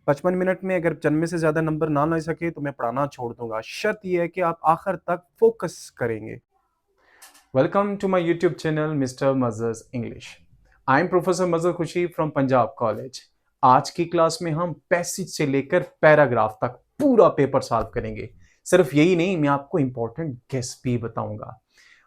55 minute में अगर 95 से ज्यादा नंबर ना ला सके तो मैं पढ़ाना छोड़ दूंगा। शर्त यह है कि आप आखिर तक फोकस करेंगे। Welcome to my YouTube channel mister Mazhar's English. I am professor Mazhar Khushi from Punjab college. आज की क्लास में हम पैसेज से लेकर पैराग्राफ तक पूरा पेपर सॉल्व करेंगे। सिर्फ यही नहीं, मैं आपको इंपॉर्टेंट गेस भी बताऊंगा।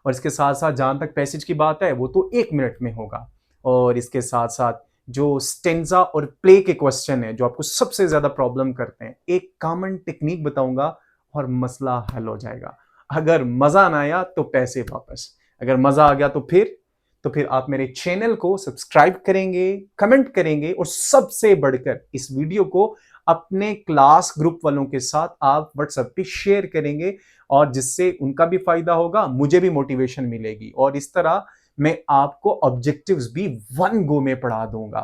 और इसके साथ साथ जहां तक पैसेज की बात है वो तो 1 मिनट में होगा। और इसके साथ साथ जो स्टेंजा और प्ले के क्वेश्चन है जो आपको सबसे ज्यादा प्रॉब्लम करते हैं, एक कॉमन टेक्निक बताऊंगा और मसला हल हो जाएगा। अगर मजा ना आया तो पैसे वापस, अगर मजा आ गया तो फिर आप मेरे चैनल को सब्सक्राइब करेंगे, कमेंट करेंगे और सबसे बढ़कर इस वीडियो को अपने क्लास ग्रुप वालों के साथ आप व्हाट्सएप पे शेयर करेंगे, और जिससे उनका भी फायदा होगा, मुझे भी मोटिवेशन मिलेगी। और इस तरह मैं आपको ऑब्जेक्टिव्स भी वन गो में पढ़ा दूंगा।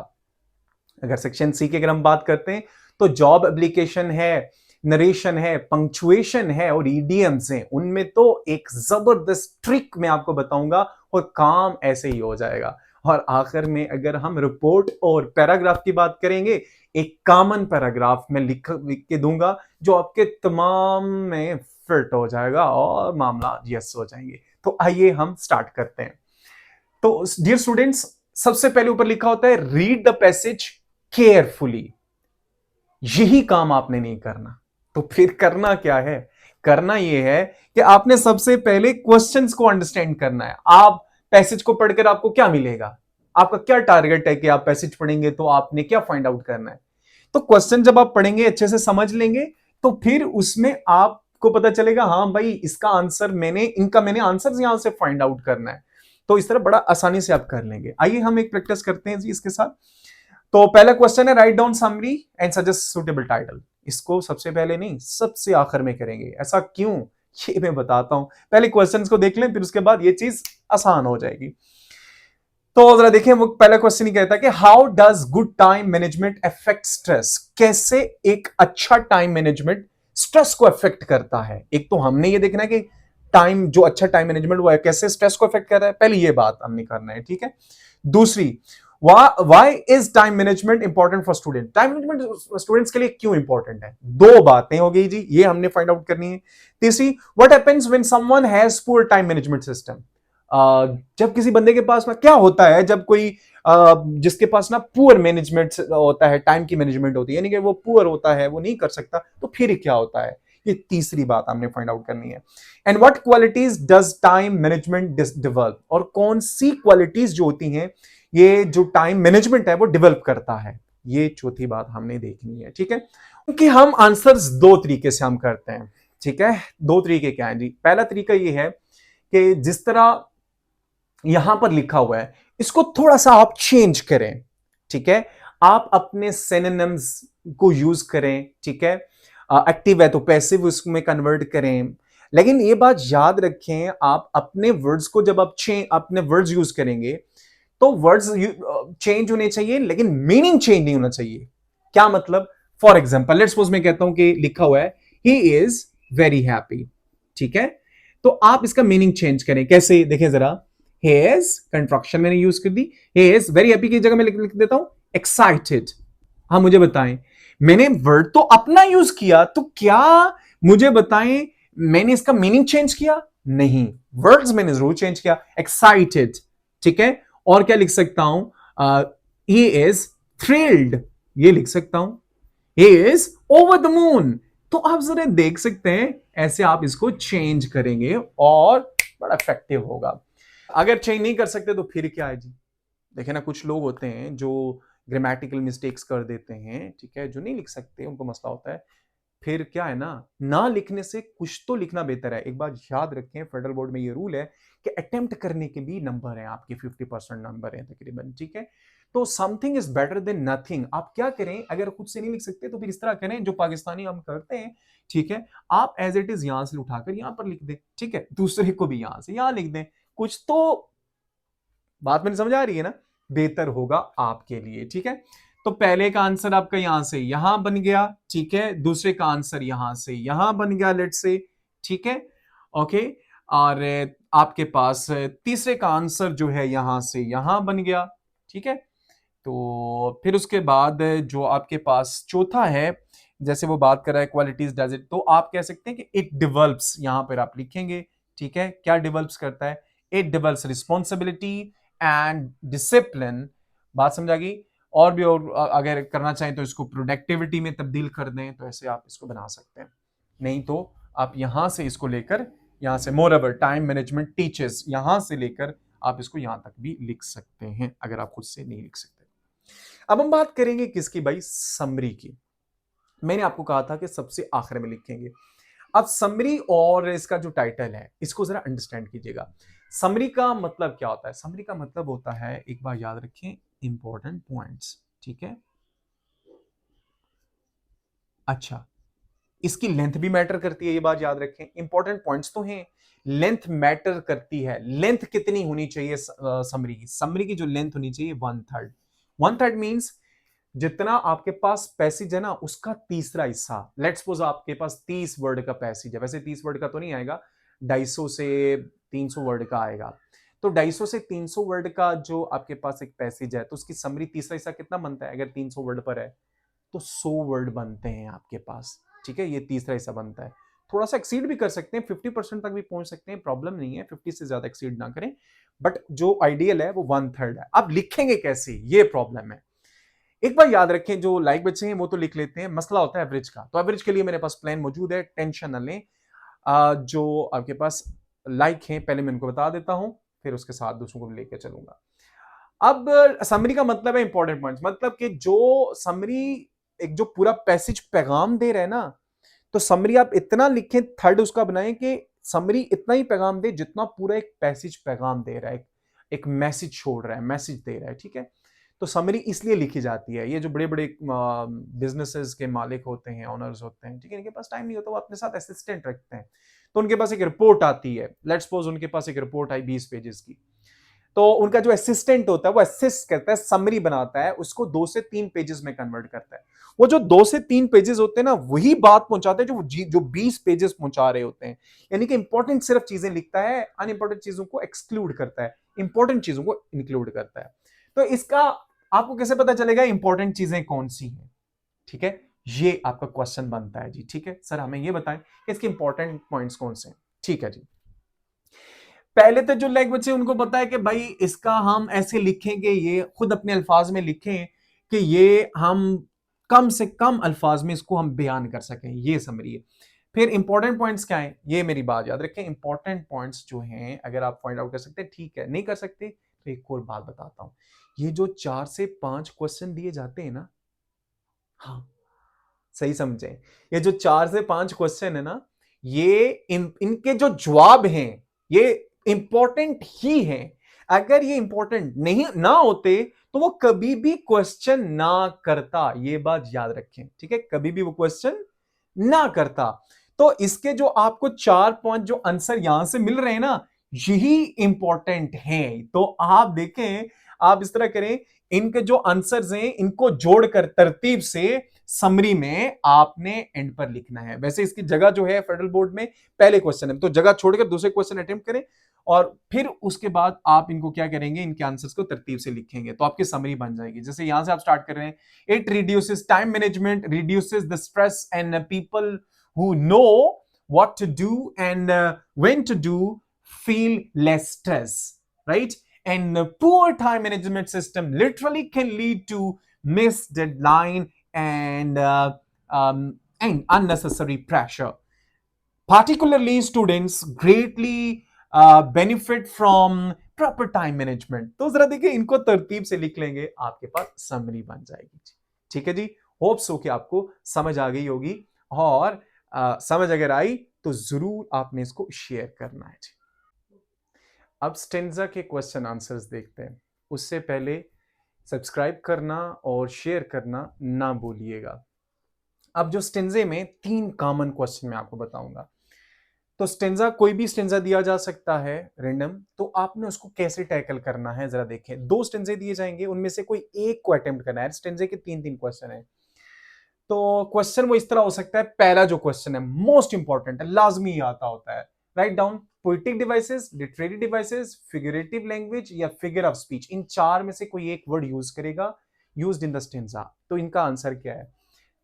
अगर सेक्शन सी की अगर हम बात करते हैं तो जॉब एप्लीकेशन है, नरेशन है, पंक्चुएशन है और ईडीएम्स हैं। उनमें तो एक जबरदस्त ट्रिक मैं आपको बताऊंगा और काम ऐसे ही हो जाएगा। और आखिर में अगर हम रिपोर्ट और पैराग्राफ की बात करेंगे, एक कॉमन पैराग्राफ में लिख के दूंगा जो आपके तमाम में फिट हो जाएगा और मामला यस हो जाएंगे। तो आइए हम स्टार्ट करते हैं। तो डियर स्टूडेंट्स, सबसे पहले ऊपर लिखा होता है रीड द पैसेज केयरफुली। यही काम आपने नहीं करना, तो फिर करना क्या है? करना यह है कि आपने सबसे पहले क्वेश्चंस को अंडरस्टैंड करना है। आप पैसेज को पढ़कर आपको क्या मिलेगा? आपका क्या टारगेट है कि आप पैसेज पढ़ेंगे तो आपने क्या फाइंड आउट करना है? तो क्वेश्चन जब आप पढ़ेंगे, अच्छे से समझ लेंगे, तो फिर उसमें आपको पता चलेगा हाँ भाई इसका आंसर मैंने आंसर यहां से फाइंड आउट करना है। तो इस तरह बड़ा आसानी से आप कर लेंगे। आइए हम एक प्रैक्टिस करते हैं जी इसके साथ। तो पहला क्वेश्चन है write down summary and suggest suitable title. इसको सबसे पहले नहीं, सबसे आखिर में करेंगे। ऐसा क्यों, ये मैं बताता हूं। पहले क्वेश्चंस को देख लें, फिर उसके बाद ये चीज आसान हो जाएगी। तो जरा देखें, वो पहला क्वेश्चन ही कहता है कि how does good time management affect stress. कैसे एक अच्छा टाइम मैनेजमेंट स्ट्रेस को अफेक्ट करता है। एक तो हमने ये देखना है कि टाइम, जो अच्छा टाइम मैनेजमेंट वो है, कैसे स्ट्रेस को अफेक्ट कर रहा है। पहले ये बात हमने करना है, ठीक है। दूसरी, why is time management important for student. Time management students के लिए क्यों इंपॉर्टेंट है। दो बातें हो गई जी, ये हमने फाइंड आउट करनी है। तीसरी, what happens when someone has poor time management system. जब किसी बंदे के पास ना क्या होता है, जब कोई जिसके पास ना पुअर मैनेजमेंट होता है, टाइम की मैनेजमेंट होती है, यानी कि वो पुअर होता है, वो नहीं कर सकता, तो फिर क्या होता है। ये तीसरी बात हमने फाइंड आउट करनी है। And what qualities does time management develop. और कौन सी क्वालिटीज जो होती हैं ये जो टाइम मैनेजमेंट है वो डेवलप करता है। ये चौथी बात हमने देखनी है, ठीक है। क्योंकि हम आंसर्स दो तरीके से हम करते हैं, ठीक है। दो तरीके क्या है जी। पहला तरीका ये है कि जिस तरह यहां पर लिखा हुआ है इसको थोड़ा सा आप चेंज करें, ठीक है। आप अपने सिनोनिम्स को यूज करें, ठीक है। एक्टिव है तो पैसिव उसमें कन्वर्ट करें। लेकिन ये बात याद रखें, आप अपने वर्ड्स को जब आप अपने वर्ड्स यूज करेंगे तो वर्ड्स चेंज होने चाहिए, लेकिन मीनिंग चेंज नहीं होना चाहिए। क्या मतलब? फॉर एग्जाम्पल लेट्स सपोज मैं कहता हूं कि लिखा हुआ है ही इज वेरी हैप्पी, ठीक है। तो आप इसका मीनिंग चेंज करें। कैसे, देखें जरा। he is कंट्रक्शन मैंने यूज कर दी, he is वेरी हैप्पी की जगह मैं लिख देता हूं एक्साइटेड। हाँ मुझे बताएं, मैंने वर्ड तो अपना यूज किया, तो क्या मुझे बताएं मैंने इसका मीनिंग चेंज किया? नहीं, वर्ड्स मैंने जरूर चेंज किया। एक्साइटेड, ठीक है। और क्या लिख सकता हूं? he is thrilled, ये लिख सकता हूं। he is over the moon। तो आप जरा देख सकते हैं, ऐसे आप इसको चेंज करेंगे और बड़ा इफेक्टिव होगा। अगर चेंज नहीं कर सकते तो फिर क्या है जी। देखे ना, कुछ लोग होते हैं जो ग्रामेटिकल मिस्टेक्स कर देते हैं, ठीक है, जो नहीं लिख सकते, उनको मसला होता है। फिर क्या है ना लिखने से कुछ तो लिखना बेहतर है। एक बात याद रखें, फेडरल बोर्ड में ये रूल है कि अटेम्प्ट करने के भी नंबर हैं आपके, 50% नंबर हैं तकरीबन, ठीक है। तो something is better than nothing. आप क्या करें, अगर खुद से नहीं लिख सकते तो फिर इस तरह करें जो पाकिस्तानी हम करते हैं, ठीक है। आप एज इट इज यहां से उठाकर यहां पर लिख दें, ठीक है। दूसरे को भी यहां से यहां लिख दें। कुछ तो बात मैंने समझ आ रही है ना, बेहतर होगा आपके लिए, ठीक है। तो पहले का आंसर आपका यहां से यहां बन गया, ठीक है। दूसरे का आंसर यहां से यहां बन गया, लेट से, ठीक है, ओके। और आपके पास तीसरे का आंसर जो है यहां से यहां बन गया, ठीक है। तो फिर उसके बाद जो आपके पास चौथा है, जैसे वो बात कर रहा है क्वालिटीज डज इट, तो आप कह सकते हैं कि इट डेवलप्स, यहां पर आप लिखेंगे, ठीक है, क्या डेवलप्स करता है, it develops responsibility and discipline. बात समझ आ गई। और भी, और अगर करना चाहें तो इसको प्रोडक्टिविटी में तब्दील कर दें, तो ऐसे आप इसको बना सकते हैं। नहीं तो आप यहां से इसको लेकर, यहां से मोरओवर टाइम मैनेजमेंट टीचर्स, यहां से लेकर आप इसको यहां तक भी लिख सकते हैं, अगर आप खुद से नहीं लिख सकते। अब हम बात करेंगे किसकी भाई, समरी की। मैंने आपको कहा था कि सबसे आखिर में लिखेंगे। अब समरी और इसका जो टाइटल है, इसको जरा अंडरस्टैंड कीजिएगा। समरी का मतलब क्या होता है? समरी का मतलब होता है, एक बार याद रखें, इंपॉर्टेंट पॉइंट्स, ठीक है। अच्छा, इसकी लेंथ भी मैटर करती है, ये बात याद रखें। इंपॉर्टेंट पॉइंट्स तो हैं, लेंथ मैटर करती है। लेंथ कितनी होनी चाहिए समरी की? समरी की जो लेंथ होनी चाहिए 1/3। 1/3 मींस जितना आपके पास पैसेज है ना, उसका तीसरा हिस्सा। लेट्स सपोज आपके पास 30 वर्ड का पैसेज है, वैसे 30 वर्ड का तो नहीं आएगा, 250 से 300 वर्ड का आएगा। तो 250 से 300 वर्ड का जो आपके पास एक पैसेज है, तो उसकी समरी तीसरा हिस्सा कितना बनता है? अगर 300 वर्ड पर है तो 100 वर्ड बनते हैं आपके पास, ठीक है, ये तीसरा हिस्सा बनता है। थोड़ा सा एक्सीड भी कर सकते हैं, 50% तक भी पहुंच सकते हैं, प्रॉब्लम नहीं है, 50 से ज्यादा एक्सीड ना करें, बट जो आइडियल है वो 1/3 है। अब लिखेंगे कैसे, ये प्रॉब्लम है। एक बार याद रखें, जो लाइक बच्चे हैं वो तो लिख लेते हैं, मसला होता है एवरेज का। तो एवरेज के लिए मेरे पास प्लान मौजूद है, टेंशन न लें। जो आपके पास लाइक हैं, पहले मैं उनको बता देता हूं, फिर उसके साथ दूसरों को भी लेकर चलूंगा। अब समरी का मतलब है इंपॉर्टेंट पॉइंट्स, मतलब कि जो समरी एक जो पूरा पैसेज पैगाम दे रहा है ना, तो समरी आप इतना लिखें, थर्ड उसका बनाएं कि समरी इतना ही पैगाम दे जितना पूरा एक पैसेज पैगाम दे रहा है, एक मैसेज छोड़ रहा है, मैसेज दे रहा है, ठीक है। तो समरी इसलिए लिखी जाती है। ये जो बड़े बड़े बिजनेसेस के मालिक होते हैं, ऑनर्स होते हैं, ठीक है, इनके पास टाइम नहीं होता, वो अपने साथ असिस्टेंट रखते हैं। तो उनके पास एक रिपोर्ट आती है, लेट्स सपोज उनके पास एक रिपोर्ट आई 20 पेजेस की, तो उनका जो असिस्टेंट होता है वो असिस्ट करता है, समरी बनाता है, उसको 2 से 3 पेजेस में कन्वर्ट करता है। वो जो 2 से 3 पेजेस होते हैं ना, वही बात पहुंचाते हैं जो 20 पेजेस पहुंचा रहे होते हैं। यानी कि इंपॉर्टेंट सिर्फ चीजें लिखता है, अनइंपॉर्टेंट चीजों को एक्सक्लूड करता है, इंपॉर्टेंट चीजों को इंक्लूड करता है। तो इसका आपको कैसे पता चलेगा इंपॉर्टेंट चीजें कौन सी हैं? ठीक है, ये आपका क्वेश्चन बनता है जी। ठीक है सर, हमें ये बताएं कि इसके इंपॉर्टेंट पॉइंट्स कौन से हैं। ठीक है जी, पहले तो जो लाइक बच्चे उनको पता है कि भाई इसका हम ऐसे लिखेंगे, ये खुद अपने अल्फाज में लिखें कि ये हम कम से कम अल्फाज में इसको हम बयान कर सकें, ये समझिए। फिर इंपॉर्टेंट पॉइंट्स क्या हैं, ये मेरी बात याद रखें। इंपॉर्टेंट पॉइंट्स जो हैं, अगर आप पॉइंट आउट कर सकते हैं ठीक है, नहीं कर सकते तो एक और बात बताता हूं। ये जो 4 से 5 क्वेश्चन दिए जाते हैं ना, हाँ सही समझें, ये जो 4 से 5 क्वेश्चन है ना, ये इनके जो जवाब हैं ये इंपॉर्टेंट ही हैं। अगर ये इंपॉर्टेंट नहीं ना होते तो वो कभी भी क्वेश्चन ना करता, ये बात याद रखें, ठीक है, कभी भी वो क्वेश्चन ना करता। तो इसके जो आपको 4 5 जो आंसर यहां से मिल रहे हैं ना, यही इंपॉर्टेंट हैं। तो आप देखें, आप इस तरह करें, इनके जो आंसर्स हैं इनको जोड़कर तरतीब से समरी में आपने एंड पर लिखना है। वैसे इसकी जगह जो है फेडरल बोर्ड में पहले क्वेश्चन है, तो जगह छोड़कर दूसरे क्वेश्चन अटेम्प्ट करें और फिर उसके बाद आप इनको क्या करेंगे, इनके आंसर्स को तरतीब से लिखेंगे, तो आपकी समरी बन जाएगी। जैसे यहां से आप स्टार्ट कर रहे हैं, it reduces time management, reduces the stress and people who know what to do and when to do feel less stress, right? And poor time management system literally can lead to missed deadline and unnecessary pressure. Particularly students greatly benefit from proper time management. तो जरा देखिए, इनको तरतीब से लिख लेंगे, आपके पास summary बन जाएगी। ठीक है जी, होप सो कि आपको समझ आ गई होगी, और समझ अगर आई तो जरूर आपने इसको शेयर करना है जी। अब स्टेंजा के क्वेश्चन आंसर्स देखते हैं, उससे पहले सब्सक्राइब करना और शेयर करना ना भूलिएगा। अब जो स्टेंजे में 3 कॉमन क्वेश्चन मैं आपको बताऊंगा। तो स्टेंजा, कोई भी स्टेंजा दिया जा सकता है रैंडम, तो आपने उसको कैसे टैकल करना है जरा देखें। 2 स्टेंजे दिए जाएंगे, उनमें से कोई एक को अटेम्प्ट करना है। स्टेंजे के 3 क्वेश्चन है, तो क्वेश्चन वो इस तरह हो सकता है। पहला जो क्वेश्चन है मोस्ट इंपॉर्टेंट है, लाजमी आता होता है, write down poetic devices, literary devices, figurative language या फिगर ऑफ स्पीच, इन 4 में से कोई एक वर्ड यूज करेगा यूज्ड इन द स्टेंजा। तो इनका आंसर क्या है?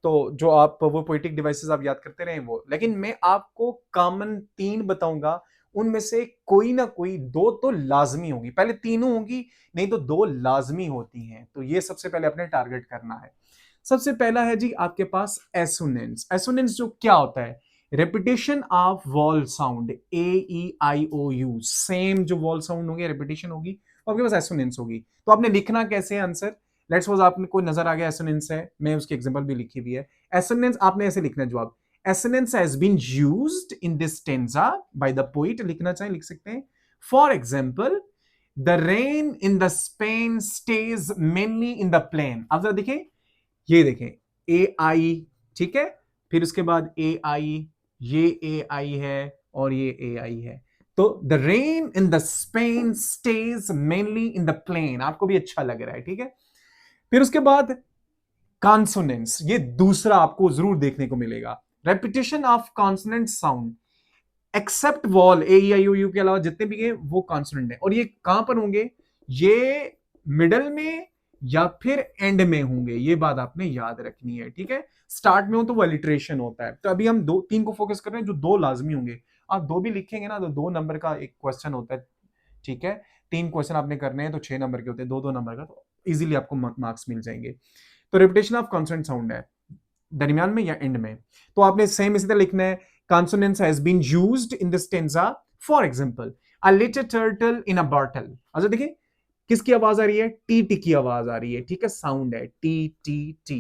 तो जो आप वो पोएटिक डिवाइसेस आप याद करते रहे वो, लेकिन मैं आपको कॉमन 3 बताऊंगा, उनमें से कोई ना कोई 2 तो लाजमी होगी। पहले तीनों होंगी, नहीं तो 2 लाजमी होती हैं। तो ये सबसे पहले अपने टारगेट करना है। सबसे पहला है जी आपके पास एसोनेंस। एसोनेंस जो क्या होता है? Repetition of wall sound, AEIOU, same जो वॉल साउंड होंगे रेपिटेशन होगी, तो आपके पास एसोनेंस होगी। तो आपने लिखना कैसे है आंसर? लेट्स सपोज आपने कोई नजर आ गया एसोनेंस है, मैं उसकी एग्जांपल भी लिखी हुई है। एसोनेंस आपने ऐसे लिखना है जवाब, assonance has been used in this stanza by the poet, लिखना चाहे लिख सकते हैं। For example, the rain in the Spain stays mainly in the plain. आप जरा देखें, ये देखें AI, ठीक है, फिर उसके बाद AI, ये AI है और ये AI है। तो the rain in the Spain stays mainly in the plain, आपको भी अच्छा लग रहा है, ठीक है। फिर उसके बाद कॉन्सोनेंट्स, ये दूसरा आपको जरूर देखने को मिलेगा, repetition of consonant sound except vowel, AEIOU के अलावा जितने भी हैं वो कॉन्सोनेंट है। और ये कहां पर होंगे? ये मिडल में या फिर एंड में होंगे, ये बात आपने याद रखनी है, ठीक है। स्टार्ट में हो तो वो अलिट्रेशन होता है। तो अभी हम 2 3 को फोकस कर रहे हैं जो 2 लाजमी होंगे। आप 2 भी लिखेंगे ना तो 2 नंबर का एक क्वेश्चन होता है, ठीक है। 3 क्वेश्चन आपने करने हैं तो 6 नंबर के होते हैं, 2 2 नंबर का, तो इजीली आपको मार्क्स मिल जाएंगे। तो रिपीटेशन ऑफ कॉन्सोनेंट साउंड है दरमियान में या एंड में, तो आपने सेम इसी तरह लिखना है, consonants has been used in the stanza. For example, a little turtle in a bottle. अच्छा देखिए किसकी आवाज आ रही है? टी टी की आवाज आ रही है, ठीक है, साउंड है T T T.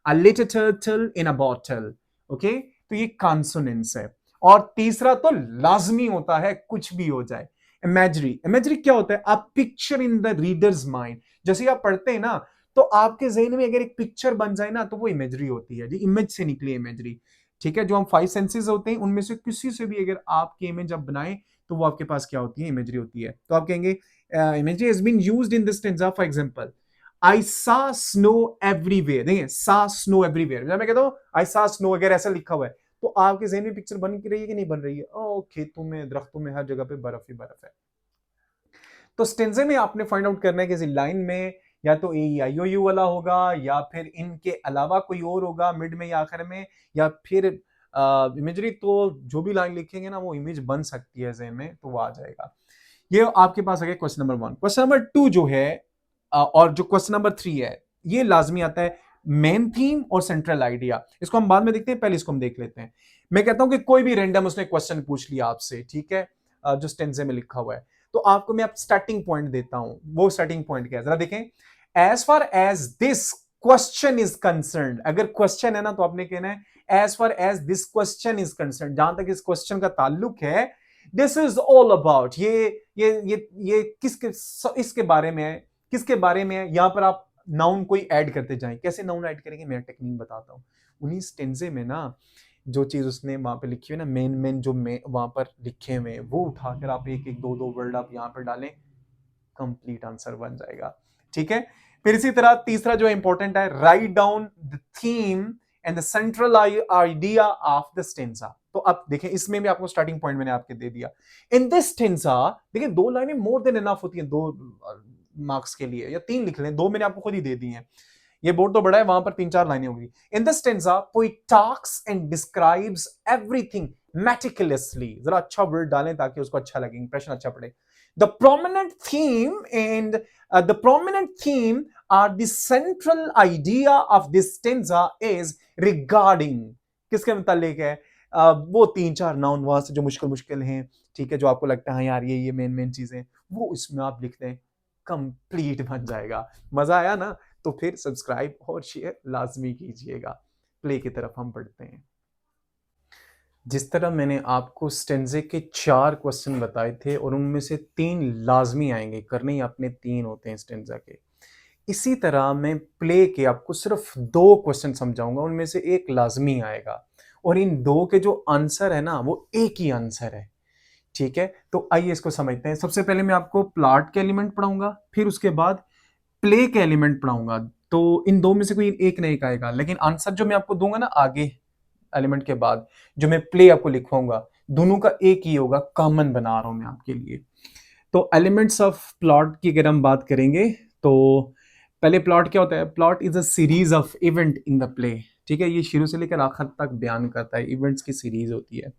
A little turtle in a bottle. Okay, तो ये कॉन्सोनेंट्स है। और तीसरा तो लाजमी होता है, कुछ भी हो जाए, इमेजरी। इमेजरी क्या होता है? आप picture in the readers mind, जैसे आप पढ़ते हैं ना तो आपके जहन में अगर एक पिक्चर बन जाए ना तो वो इमेजरी होती है जी, इमेज से निकली इमेजरी, ठीक है। जो हम 5 सेंसेस होते हैं उनमें से किसी से भी अगर आपकी इमेज आप बनाएं तो वो आपके पास क्या होती है? इमेजरी होती है। तो आप कहेंगे imagery has been used in this stanza, for example, I saw snow everywhere. देखिए सा स्नो एवरीवेयर, जब मैं कहता हूं आई सा स्नो अगर ऐसा लिखा हुआ है तो आपके जहन में पिक्चर बन रही है कि नहीं बन रही है? ओ, खेतों में, दरख्तों में, हर जगह पे बर्फ ही बर्फ है। तो स्टेंजे में आपने फाइंड आउट करना है कि लाइन में या तो AEIOU वाला होगा या फिर इनके अलावा कोई और होगा मिड में या आखिर में, या फिर इमेजरी। तो जो भी लाइन लिखेंगे ना वो इमेज बन सकती है जहन में, तो वो आ जाएगा। ये आपके पास आ गया क्वेश्चन नंबर 1। क्वेश्चन नंबर 2 जो है और जो क्वेश्चन नंबर 3 है, ये लाजमी आता है, मेन थीम और सेंट्रल आइडिया। इसको हम बाद में देखते हैं, पहले इसको हम देख लेते हैं। मैं कहता हूं कि कोई भी रैंडम उसने क्वेश्चन पूछ लिया आपसे, ठीक है, जो स्टेंजे में लिखा हुआ है, तो आपको मैं स्टार्टिंग पॉइंट देता हूं। वो स्टार्टिंग पॉइंट क्या है जरा देखें। As far as this question is concern, अगर क्वेश्चन है ना तो आपने कहना है as far as this question is concern, जहां तक इस क्वेश्चन का ताल्लुक है, दिस इज ऑल अबाउट, ये किसके, इसके बारे में है, किसके बारे में है। यहां पर आप नाउन कोई ऐड करते जाएं। कैसे नाउन ऐड करेंगे, मैं टेक्निक बताता हूं। उन्हीं स्टेंजे में ना जो चीज उसने वहां पे लिखी हुई ना, मेन मेन जो वहां पर लिखे हुए वो उठाकर आप एक एक दो दो वर्ड आप यहां पर डालें, कंप्लीट आंसर बन जाएगा, ठीक है। फिर इसी तरह तीसरा जो इंपॉर्टेंट है, write down the theme and the central idea of the stanza. तो अब देखें इसमें भी आपको स्टार्टिंग पॉइंट मैंने आपके दे दिया। इन दिस स्टेंजा देखिए 2 लाइनें मोर देन इनफ होती हैं 2 मार्क्स के लिए, या 3 लिख लें, 2 मैंने आपको खुद ही दे दी हैं। ये बोर्ड तो बड़ा है, वहां पर 3 4 लाइनें होंगी। In the stanza poet talks and describes everything meticulously. जरा अच्छा वर्ड डालें ताकि उसको अच्छा लगे, इंप्रेशन अच्छा पड़े। The prominent theme and the prominent theme or the central idea of this stanza is regarding, किसके मुतालिक है? वो 3 4 नाउन वहां से जो मुश्किल मुश्किल हैं, ठीक है, जो आपको लगता है यार ये मेन मेन चीजें, वो इसमें आप लिख दें, कंप्लीट बन जाएगा। मजा आया ना? तो फिर सब्सक्राइब और शेयर लाजमी कीजिएगा। प्ले की तरफ हम बढ़ते हैं। जिस तरह मैंने आपको स्टेंजे के 4 क्वेश्चन बताए थे और उनमें से 3 लाजमी आएंगे, करने ही अपने 3 होते हैं स्टेंजा के, इसी तरह मैं प्ले के आपको सिर्फ 2 क्वेश्चन समझाऊंगा, उनमें से एक लाजमी आएगा और इन 2 के जो आंसर है ना वो एक ही आंसर है, ठीक है। तो आइए इसको समझते हैं। सबसे पहले मैं आपको प्लॉट के एलिमेंट पढ़ाऊंगा, फिर उसके बाद प्ले के एलिमेंट पढ़ाऊंगा। तो इन 2 में से कोई एक ना एक आएगा, लेकिन आंसर जो मैं आपको दूंगा ना आगे एलिमेंट के बाद, जो मैं प्ले आपको लिखवाऊंगा, दोनों का एक ही होगा, कॉमन बना रहा हूं मैं आपके लिए। तो एलिमेंट्स ऑफ प्लॉट की अगर हम बात करेंगे तो पहले प्लॉट क्या होता है? Plot is a series of event in the play. ठीक है, ये शुरू से लेकर आखिर तक बयान करता है, इवेंट्स की सीरीज होती है।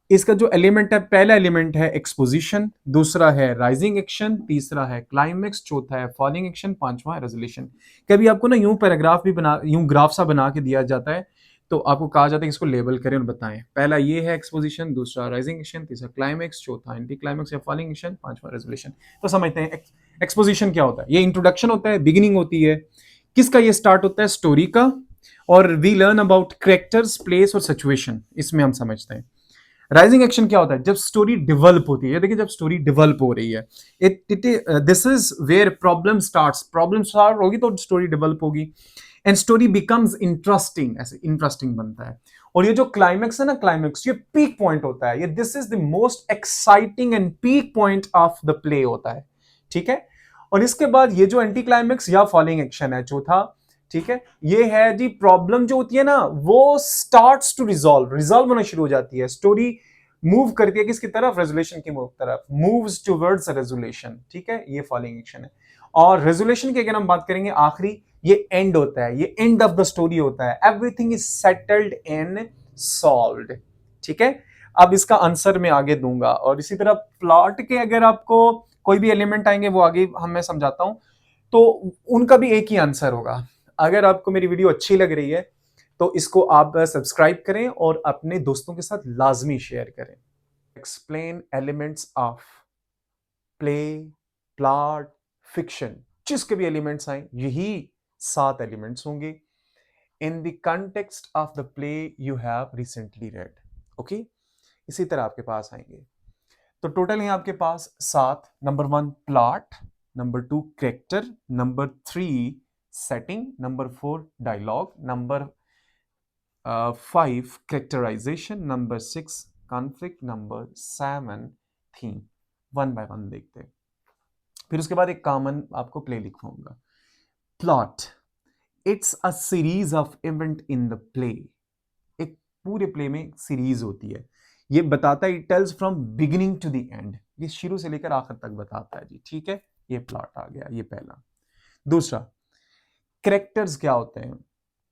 इसका जो एलिमेंट है, पहला एलिमेंट है एक्सपोजिशन, दूसरा है राइजिंग एक्शन, तीसरा है क्लाइमेक्स, चौथा है फॉलिंग एक्शन, पांचवा है रेजोल्यूशन। कभी आपको ना यूं पैराग्राफ भी बना, यूं ग्राफ सा बना के दिया जाता है, तो आपको कहा जाता है कि इसको लेबल करें और बताएं। पहला ये है एक्सपोजिशन, दूसरा राइजिंग एक्शन, तीसरा क्लाइमेक्स, चौथा एंटी क्लाइमेक्स या फॉलिंग एक्शन, पांचवा रेजोल्यूशन। तो समझते हैं एक्सपोजिशन क्या होता है। ये इंट्रोडक्शन होता है, बिगिनिंग होती है। किसका ये स्टार्ट होता है? स्टोरी का। और we learn about characters, place और सिचुएशन, इसमें हम समझते हैं। राइजिंग एक्शन क्या होता है? जब स्टोरी डेवलप होती है। देखिए, जब स्टोरी डेवलप हो रही है, this is where problem starts. Problem start होगी तो स्टोरी डेवलप होगी एंड स्टोरी बिकम्स इंटरेस्टिंग, ऐसे इंटरेस्टिंग बनता है। और ये जो क्लाइमेक्स है ना, क्लाइमेक्स ये पीक पॉइंट होता है। ये this is the most exciting and peak point of the play होता है। ठीक है, और इसके बाद ये जो एंटी क्लाइमेक्स या फॉलिंग एक्शन है चौथा, ठीक है, ये है जी प्रॉब्लम जो होती है ना, वो स्टार्ट्स टू रिजॉल्व होना शुरू हो जाती है। स्टोरी मूव करती है किसकी तरफ? रेजोल्यूशन की तरफ, मूव्स टुवर्ड्स रेजोल्यूशन। ठीक है, ये फॉलिंग एक्शन है। और रेजोल्यूशन की अगर हम बात करेंगे, आखिरी ये एंड होता है, ये एंड ऑफ द स्टोरी होता है। Everything is settled and solved. ठीक है, अब इसका आंसर मैं आगे दूंगा। और इसी तरह प्लॉट के अगर आपको कोई भी एलिमेंट आएंगे, वो आगे हम मैं समझाता हूं, तो उनका भी एक ही आंसर होगा। अगर आपको मेरी वीडियो अच्छी लग रही है तो इसको आप सब्सक्राइब करें और अपने दोस्तों के साथ लाजमी शेयर करें। Explain elements of play, plot, fiction, जिसके भी एलिमेंट्स आए, यही 7 एलिमेंट्स होंगे in the context of the play you have recently read. Okay, इसी तरह आपके पास आएंगे। तो टोटल है आपके पास 7। Number 1 plot, number 2 character, number 3 setting, number 4 dialogue, number 5 characterisation, number 6 conflict, number 7 theme. One by one देखते हैं। फिर उसके बाद एक कॉमन आपको प्ले लिखवाऊंगा। Plot, it's a series of event in the play. एक पूरे प्ले में सीरीज होती है। ये बताता है, it tells from beginning to the end, ये शुरू से लेकर आखिर तक बताता है जी। ठीक है, ये प्लॉट आ गया, ये पहला। दूसरा, कैरेक्टर्स क्या होते हैं?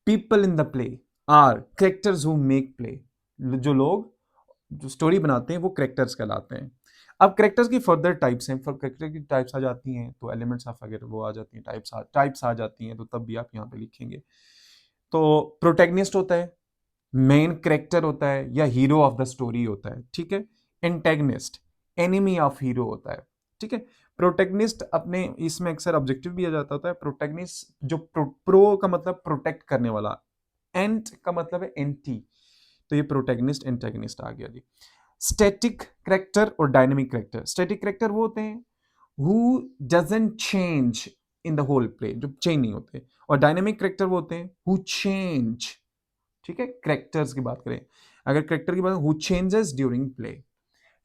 People in the play are characters who make play. जो लोग जो स्टोरी बनाते हैं वो कैरेक्टर्स कहलाते हैं। अब कैरेक्टर्स की फर्दर टाइप्स हैं। कैरेक्टर की टाइप्स आ जाती हैं तो एलिमेंट्स ऑफ अगर वो आ जाती हैं, टाइप्स आ जाती हैं, तो तब भी आप यहाँ पे लिखेंगे। तो प्रोटैगनिस्ट होता है, मेन कैरेक्टर होता है या हीरो ऑफ द स्टोरी होता है। ठीक है, एंटेगनिस्ट एनिमी ऑफ हीरो होता है। ठीक है, प्रोटैगनिस्ट अपने इसमें अक्सर ऑब्जेक्टिव भी आ जाता होता है। प्रोटैगनिस्ट जो प्रो का मतलब प्रोटेक्ट करने वाला, एंट का मतलब है एंटी, तो ये प्रोटैगनिस्ट एंटेगनिस्ट आ गया जी। स्टैटिक कैरेक्टर और डायनेमिक कैरेक्टर। स्टैटिक कैरेक्टर वो होते हैं who doesn't change in the whole play, जो चेंज नहीं होते। और डायनेमिक कैरेक्टर वो होते हैं हु चेंज। ठीक है, कैरेक्टर्स की बात करें, अगर कैरेक्टर की बात, who changes during play.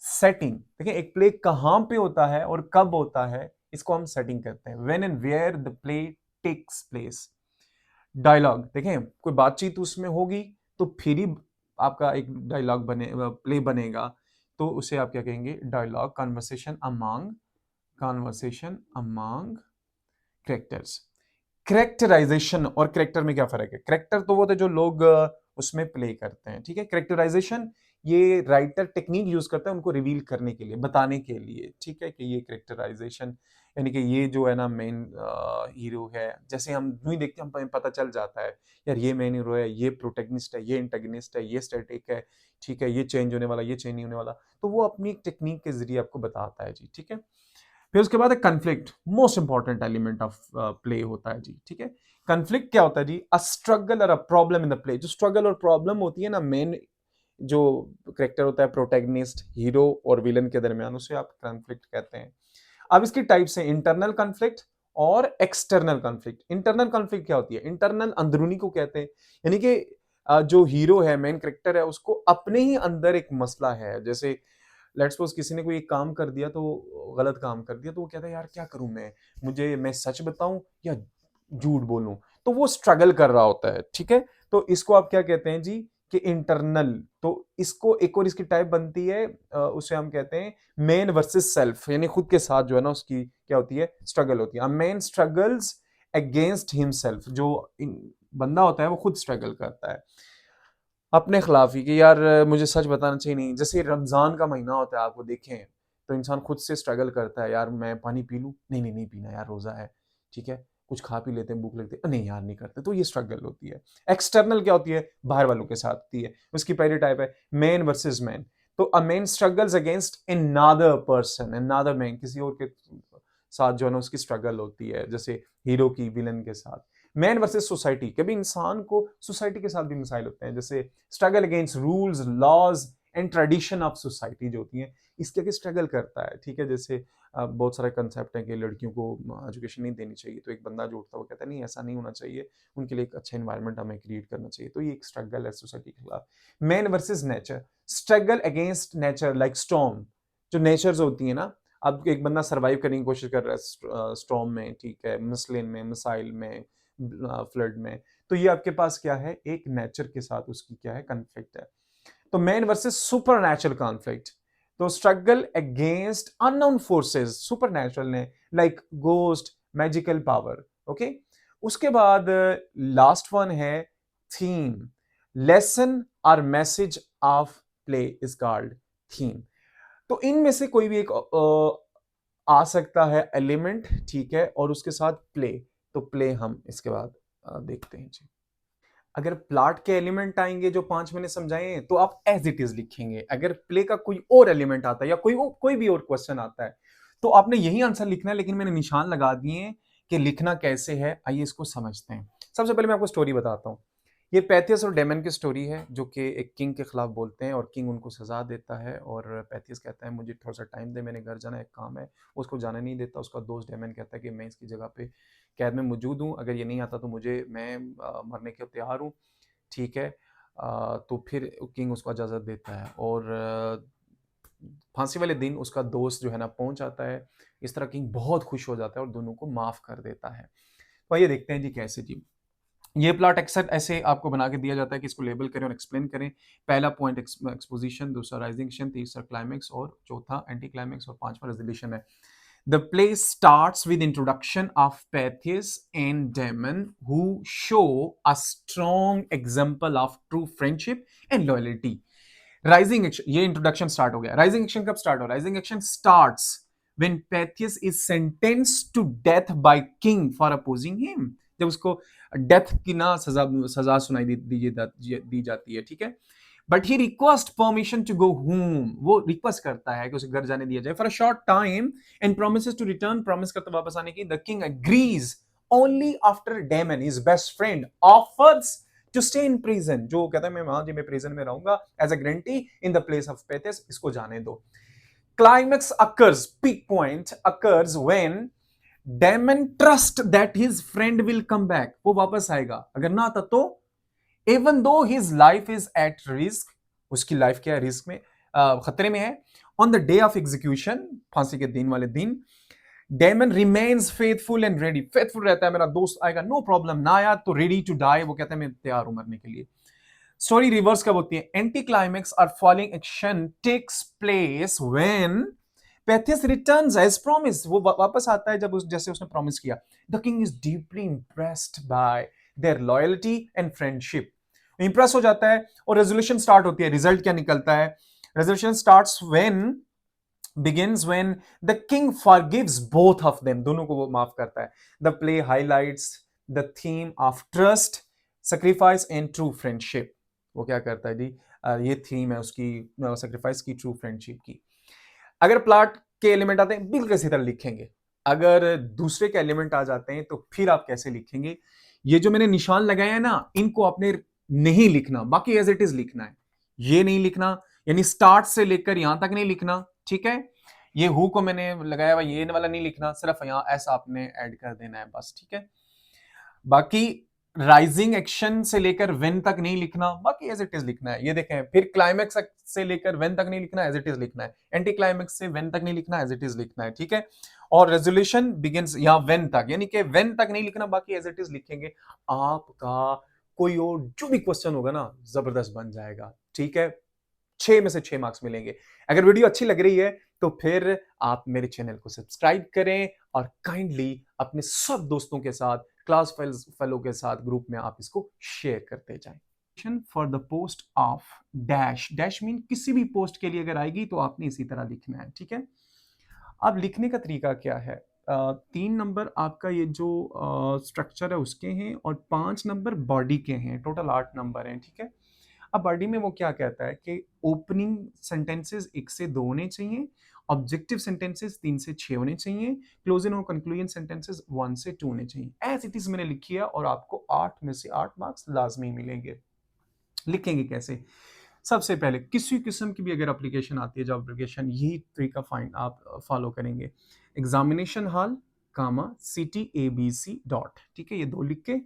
Setting, देखिए एक प्ले कहां पे होता है और कब होता है, इसको हम सेटिंग करते हैं, when and where the play takes place. Dialogue, देखें कोई बातचीत उसमें होगी तो फिर ही आपका एक डायलॉग प्ले बनेगा, तो उसे आप क्या कहेंगे? Dialogue. Conversation among characters. Characterisation और कैरेक्टर में क्या फर्क है? कैरेक्टर तो वो थे जो लोग उसमें प्ले करते हैं। ठीक है, कैरेक्टराइजेशन ये राइटर टेक्निक यूज करता है उनको रिवील करने के लिए, बताने के लिए। ठीक है, कि ये कैरेक्टराइजेशन यानी कि ये जो है ना मेन हीरो है, जैसे हम नहीं देखते, हमें पता चल जाता है यार ये मेन हीरो है, ये प्रोटेगनिस्ट है, ये एंटागनिस्ट है, ये स्टैटिक है। ठीक है, ये चेंज होने वाला, ये चेंज नहीं होने वाला, तो वो अपनी एक टेक्निक के जरिए आपको बताता है जी। ठीक है, फिर उसके बाद conflict, most important element of play होता है जी। ठीक है, कन्फ्लिक्ट क्या होता है जी? अ स्ट्रगल और a problem in the play. जो स्ट्रगल और प्रॉब्लम होती है ना, मेन जो करेक्टर होता है प्रोटैगनिस्ट, हीरो और विलन के दरमियान, उसे आप कन्फ्लिक्ट कहते हैं। अब इसकी टाइप्स हैं इंटरनल कन्फ्लिक्ट और एक्सटर्नल कन्फ्लिक्ट। इंटरनल कन्फ्लिक्ट क्या होती है? इंटरनल अंदरूनी को कहते हैं, यानी कि जो हीरो है, मेन करेक्टर है, उसको अपने ही अंदर एक मसला है। जैसे लेट्स सपोज किसी ने कोई एक काम कर दिया, तो गलत काम कर दिया, तो वो कहता है यार क्या करूं मैं सच बताऊं या झूठ बोलूं, तो वो स्ट्रगल कर रहा होता है। ठीक है, तो इसको आप क्या कहते हैं जी? कि इंटरनल। तो इसको एक और इसकी टाइप बनती है, उसे हम कहते हैं मैन वर्सेस सेल्फ, यानी खुद के साथ जो है ना उसकी क्या होती है? स्ट्रगल होती है। मैन स्ट्रगल्स अगेंस्ट हिमसेल्फ, जो बंदा होता है वो खुद स्ट्रगल करता है अपने खिलाफ ही कि यार मुझे सच बताना चाहिए नहीं। जैसे रमज़ान का महीना होता है, आपको देखें तो इंसान खुद से स्ट्रगल करता है, यार मैं पानी पी लूँ, नहीं नहीं नहीं पीना यार, रोज़ा है, ठीक है, कुछ खा पी लेते हैं, भूख लगती है, नहीं यार नहीं करते। तो ये स्ट्रगल होती है। एक्सटर्नल क्या होती है, बाहर वालों के साथ होती है। उसकी पहली टाइप है मैन वर्सेस मैन। तो a man struggles against another person, another man, किसी और के साथ जो है ना उसकी स्ट्रगल होती है, जैसे हीरो की विलन के साथ। मैन वर्सेस सोसाइटी, कभी इंसान को सोसाइटी के साथ भी मिसाइल होते हैं, जैसे struggle against rules, laws and tradition of society जो होती है, इसके आगे स्ट्रगल करता है, ठीक है। जैसे बहुत सारे कंसेप्ट हैं कि लड़कियों को एजुकेशन नहीं देनी चाहिए, तो एक बंदा जो उठता है वो कहता है नहीं ऐसा नहीं होना चाहिए, उनके लिए एक अच्छा इन्वायरमेंट हमें क्रिएट करना चाहिए। तो ये एक स्ट्रगल है सोसाइटी के खिलाफ। Man versus nature, struggle against nature like storm, जो नेचर्स होती है ना, अब एक बंदा सर्वाइव करने की कोशिश कर रहा है स्टॉर्म में, ठीक है, मसलिन में, मिसाइल में, फ्लड में, तो ये आपके पास क्या है, एक नेचर के साथ उसकी क्या है, कन्फ्लिक्ट है। तो man versus supernatural conflict, तो struggle against unknown forces, supernatural ने, like ghost, magical power, okay. उसके बाद लास्ट वन है थीम, लेसन और message of play is called theme. तो इनमें से कोई भी एक आ सकता है एलिमेंट, ठीक है, और उसके साथ प्ले। तो प्ले हम इसके बाद देखते हैं जी। अगर प्लॉट के एलिमेंट आएंगे जो 5 मैंने समझाए हैं, तो आप एज इट इज लिखेंगे। अगर प्ले का कोई और एलिमेंट आता है या कोई भी और क्वेश्चन आता है, तो आपने यही आंसर लिखना है, लेकिन मैंने निशान लगा दिए हैं कि लिखना कैसे है। आइए इसको समझते हैं। सबसे पहले मैं आपको स्टोरी बताता हूँ। ये पैथियस और डेमन की स्टोरी है, जो कि एक किंग के खिलाफ बोलते हैं और किंग उनको सजा देता है, और पैथियस कहता है मुझे थोड़ा सा टाइम दे, मैंने घर जाना, एक काम है। उसको जाने नहीं देता। उसका दोस्त डेमन कहता है कि मैं इसकी जगह पे कैद में मौजूद हूँ, अगर ये नहीं आता तो मैं मरने के तैयार हूँ, ठीक है। तो फिर किंग उसको इजाज़त देता है, और फांसी वाले दिन उसका दोस्त जो है ना पहुंच जाता है। इस तरह किंग बहुत खुश हो जाता है और दोनों को माफ कर देता है। तो आइए देखते हैं जी कैसे जी। ये प्लॉट अक्सर ऐसे आपको बना के दिया जाता है कि इसको लेबल करें और एक्सप्लेन करें। पहला पॉइंट एक्सपोजिशन, दूसरा राइजिंग एक्शन, तीसरा क्लाइमेक्स, और चौथा एंटी क्लाइमेक्स, और पांचवा रेजोल्यूशन है। The play starts with introduction of Pythias and Damon, who show a strong example of true friendship and loyalty. Rising action, ये इंट्रोडक्शन स्टार्ट हो गया। राइजिंग एक्शन कब स्टार्ट हो? Rising action starts when Pythias is sentenced to death by king for opposing him. जब उसको death की ना सजा सुनाई दी जाती है, ठीक है। But he request permission to go home, वो रिक्वेस्ट करता है कि उसे घर जाने दिया जाए for a short time, and promises to return, promise करता वापस आने की। The king agrees only after Damon, his best friend, offers to stay in prison, जो कहता है मैं वहां जी मैं प्रिजन में रहूंगा as a guarantee in the place of Pythias, इसको जाने दो। Climax occurs, peak point occurs when Damon trust that his friend will come back, वो वापस आएगा, अगर ना आता तो even though his life is at risk, उसकी लाइफ क्या है, रिस्क में, खतरे में है। On the day of execution, फांसी के दिन वाले दिन, Damon remains faithful and ready, faithful रहता है, मेरा दोस्त आएगा, नो प्रॉब्लम, ना आया तो रेडी टू डाई, वो कहता है मैं तैयार हूं मरने के लिए। स्टोरी रिवर्स कब होती है? एंटी क्लाइमेक्स और falling action takes place when Pythias returns as promise, वो वापस आता है जब जैसे उसने प्रॉमिस किया। The king is deeply impressed by their loyalty and friendship, impress हो जाता है, और रेजोल्यूशन स्टार्ट होती है। रिजल्ट क्या निकलता है? Resolution starts when begins when the king forgives both of them, दोनों को वो माफ करता है। The play highlights the theme of trust, sacrifice and true friendship। वो क्या करता है जी, ये थीम है उसकी, sacrifice की, true friendship की। अगर प्लॉट के एलिमेंट आते हैं बिल्कुल इसी तरह लिखेंगे। अगर दूसरे के एलिमेंट आ जाते हैं तो फिर आप कैसे लिखेंगे? ये जो मैंने निशान लगाए हैं ना, इनको आपने नहीं लिखना, बाकी एज इट इज लिखना है। ये नहीं लिखना, यानी स्टार्ट से लेकर यहां तक नहीं लिखना, ठीक है। ये हु को मैंने लगाया हुआ, ये वाला नहीं लिखना, सिर्फ यहां ऐसा आपने ऐड कर देना है बस, ठीक है। बाकी राइजिंग एक्शन से लेकर वेन तक नहीं लिखना, बाकी एज इट इज लिखना है। ये देखें, फिर क्लाइमेक्स से लेकर वेन तक नहीं लिखना, एज इट इज लिखना है। एंटी क्लाइमेक्स से वेन तक नहीं लिखना, एज इट इज लिखना है, ठीक है। और रेजोल्यूशन बिगिंस यहां वेन तक, यानी कि वेन तक नहीं लिखना, बाकी एज इट इज लिखेंगे। आपका कोई और जो भी क्वेश्चन होगा ना, जबरदस्त बन जाएगा, ठीक है। 6 में से 6 मार्क्स मिलेंगे। अगर वीडियो अच्छी लग रही है तो फिर आप मेरे चैनल को सब्सक्राइब करें और काइंडली अपने सब दोस्तों के साथ क्लास फेलो के साथ ग्रुप में आप इसको शेयर करते जाएं। For the post of dash, dash mean किसी भी पोस्ट के लिए अगर आएगी तो आपने इसी तरह लिखना है, ठीक है। अब लिखने का तरीका क्या है, 3 नंबर आपका ये जो स्ट्रक्चर है उसके हैं और 5 नंबर बॉडी के हैं, टोटल 8 नंबर हैं, ठीक है। अब बॉडी में वो क्या कहता है कि ओपनिंग सेंटेंसेस 1 से 2 होने चाहिए, ऑब्जेक्टिव सेंटेंसेस 3 से 6 होने चाहिए, क्लोजिंग और कंक्लूजन सेंटेंसेस 1 से 2 होने चाहिए। एज इट इज मैंने लिखी है और आपको 8 में से 8 मार्क्स लाजमी मिलेंगे। लिखेंगे कैसे? सबसे पहले किसी किस्म की भी अगर एप्लीकेशन आती है, जॉब एप्लीकेशन, यही तरीका फाइंड आप फॉलो करेंगे। एग्जामिनेशन हॉल कामा CTABC डॉट, ठीक है, ये 2 लिख के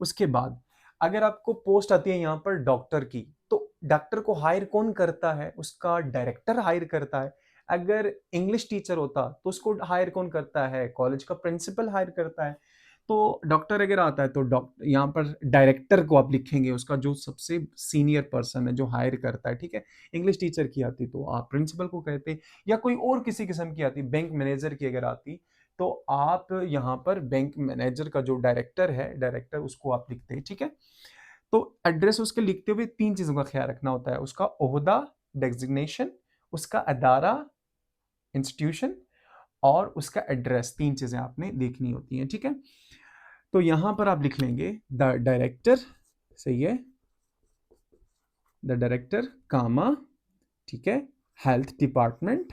उसके बाद अगर आपको पोस्ट आती है यहाँ पर डॉक्टर की, तो डॉक्टर को हायर कौन करता है? उसका डायरेक्टर हायर करता है। अगर इंग्लिश टीचर होता तो उसको हायर कौन करता है? कॉलेज का प्रिंसिपल हायर करता है। तो डॉक्टर अगर आता है तो डॉक्टर यहाँ पर डायरेक्टर को आप लिखेंगे, उसका जो सबसे सीनियर पर्सन है जो हायर करता है, ठीक है। इंग्लिश टीचर की आती तो आप प्रिंसिपल को कहते, या कोई और किसी किस्म की आती, बैंक मैनेजर की अगर आती तो आप यहाँ पर बैंक मैनेजर का जो डायरेक्टर है, डायरेक्टर उसको आप लिखते हैं, ठीक है। तो एड्रेस उसके लिखते हुए 3 चीजों का ख्याल रखना होता है, उसका ओहदा डेजिग्नेशन, उसका अदारा इंस्टीट्यूशन और उसका एड्रेस, 3 चीजें आपने देखनी होती हैं, ठीक है। तो यहां पर आप लिख लेंगे द डायरेक्टर, सही है, द डायरेक्टर कामा, ठीक है, हेल्थ डिपार्टमेंट।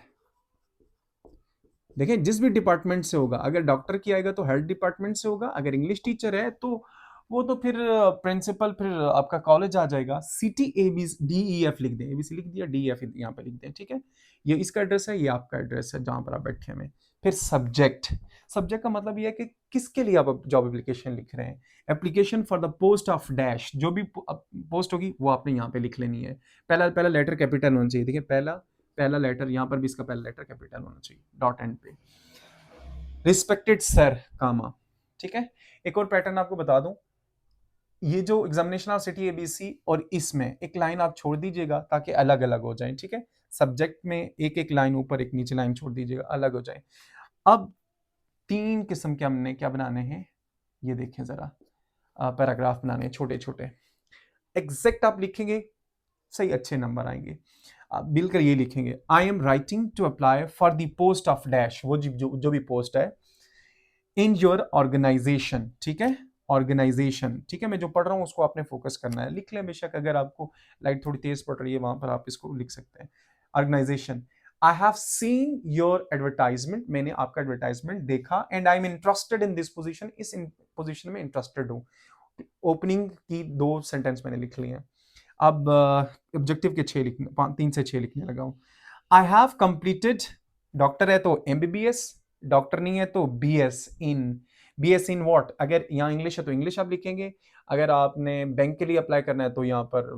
देखिए जिस भी डिपार्टमेंट से होगा, अगर डॉक्टर की आएगा तो हेल्थ डिपार्टमेंट से होगा, अगर इंग्लिश टीचर है तो वो तो फिर प्रिंसिपल, फिर आपका कॉलेज आ जाएगा। CTABDEF लिख दें, ABC लिख दिया, DEF यहाँ पे लिख दें, ठीक है। ये इसका एड्रेस है, ये आपका एड्रेस है जहां पर आप बैठे हैं। फिर सब्जेक्ट, सब्जेक्ट का मतलब ये है कि किसके लिए आप जॉब एप्लीकेशन लिख रहे हैं। Application for the post of dash, जो भी पोस्ट होगी वो आपने यहाँ पे लिख लेनी है। पहला पहला लेटर कैपिटल होना चाहिए, देखिए पहला लेटर, यहाँ पर भी इसका पहला लेटर कैपिटल होना चाहिए, डॉट एंड पे। रिस्पेक्टेड सर कामा, ठीक है। एक और पैटर्न आपको बता दूं, ये जो एग्जामिनेशन ऑफ CTABC और इसमें एक लाइन आप छोड़ दीजिएगा ताकि अलग अलग हो जाए, ठीक है। सब्जेक्ट में एक एक लाइन ऊपर एक नीचे लाइन छोड़ दीजिएगा, अलग हो जाए। अब 3 किस्म के हमने क्या बनाने हैं, ये देखें जरा, पैराग्राफ बनाने हैं छोटे छोटे। एग्जैक्ट आप लिखेंगे, सही अच्छे नंबर आएंगे। आप मिलकर ये लिखेंगे, I am writing to apply for the post of dash, वो जो भी पोस्ट है, इन योर ऑर्गेनाइजेशन, ठीक है, ऑर्गेनाइजेशन, ठीक है। मैं जो पढ़ रहा हूँ उसको आपने फोकस करना है, लिख लें बेशक, अगर आपको लाइट थोड़ी तेज पड़ रही है वहां पर आप इसको लिख सकते हैं। Organisation, I have seen your advertisement, मैंने आपका एडवर्टाइजमेंट देखा, and I am interested in this position, इस पोजीशन में इंटरेस्टेड हूँ। ओपनिंग की 2 सेंटेंस मैंने लिख लिए हैं। अब ऑब्जेक्टिव के 6 लिखने, 3 से 6 लिखने लगा हूँ। आई हैव कंप्लीटेड, डॉक्टर है तो MBBS, डॉक्टर नहीं है तो BS इन व्हाट, अगर यहाँ इंग्लिश है तो इंग्लिश आप लिखेंगे, अगर आपने बैंक के लिए अप्लाई करना है तो यहाँ पर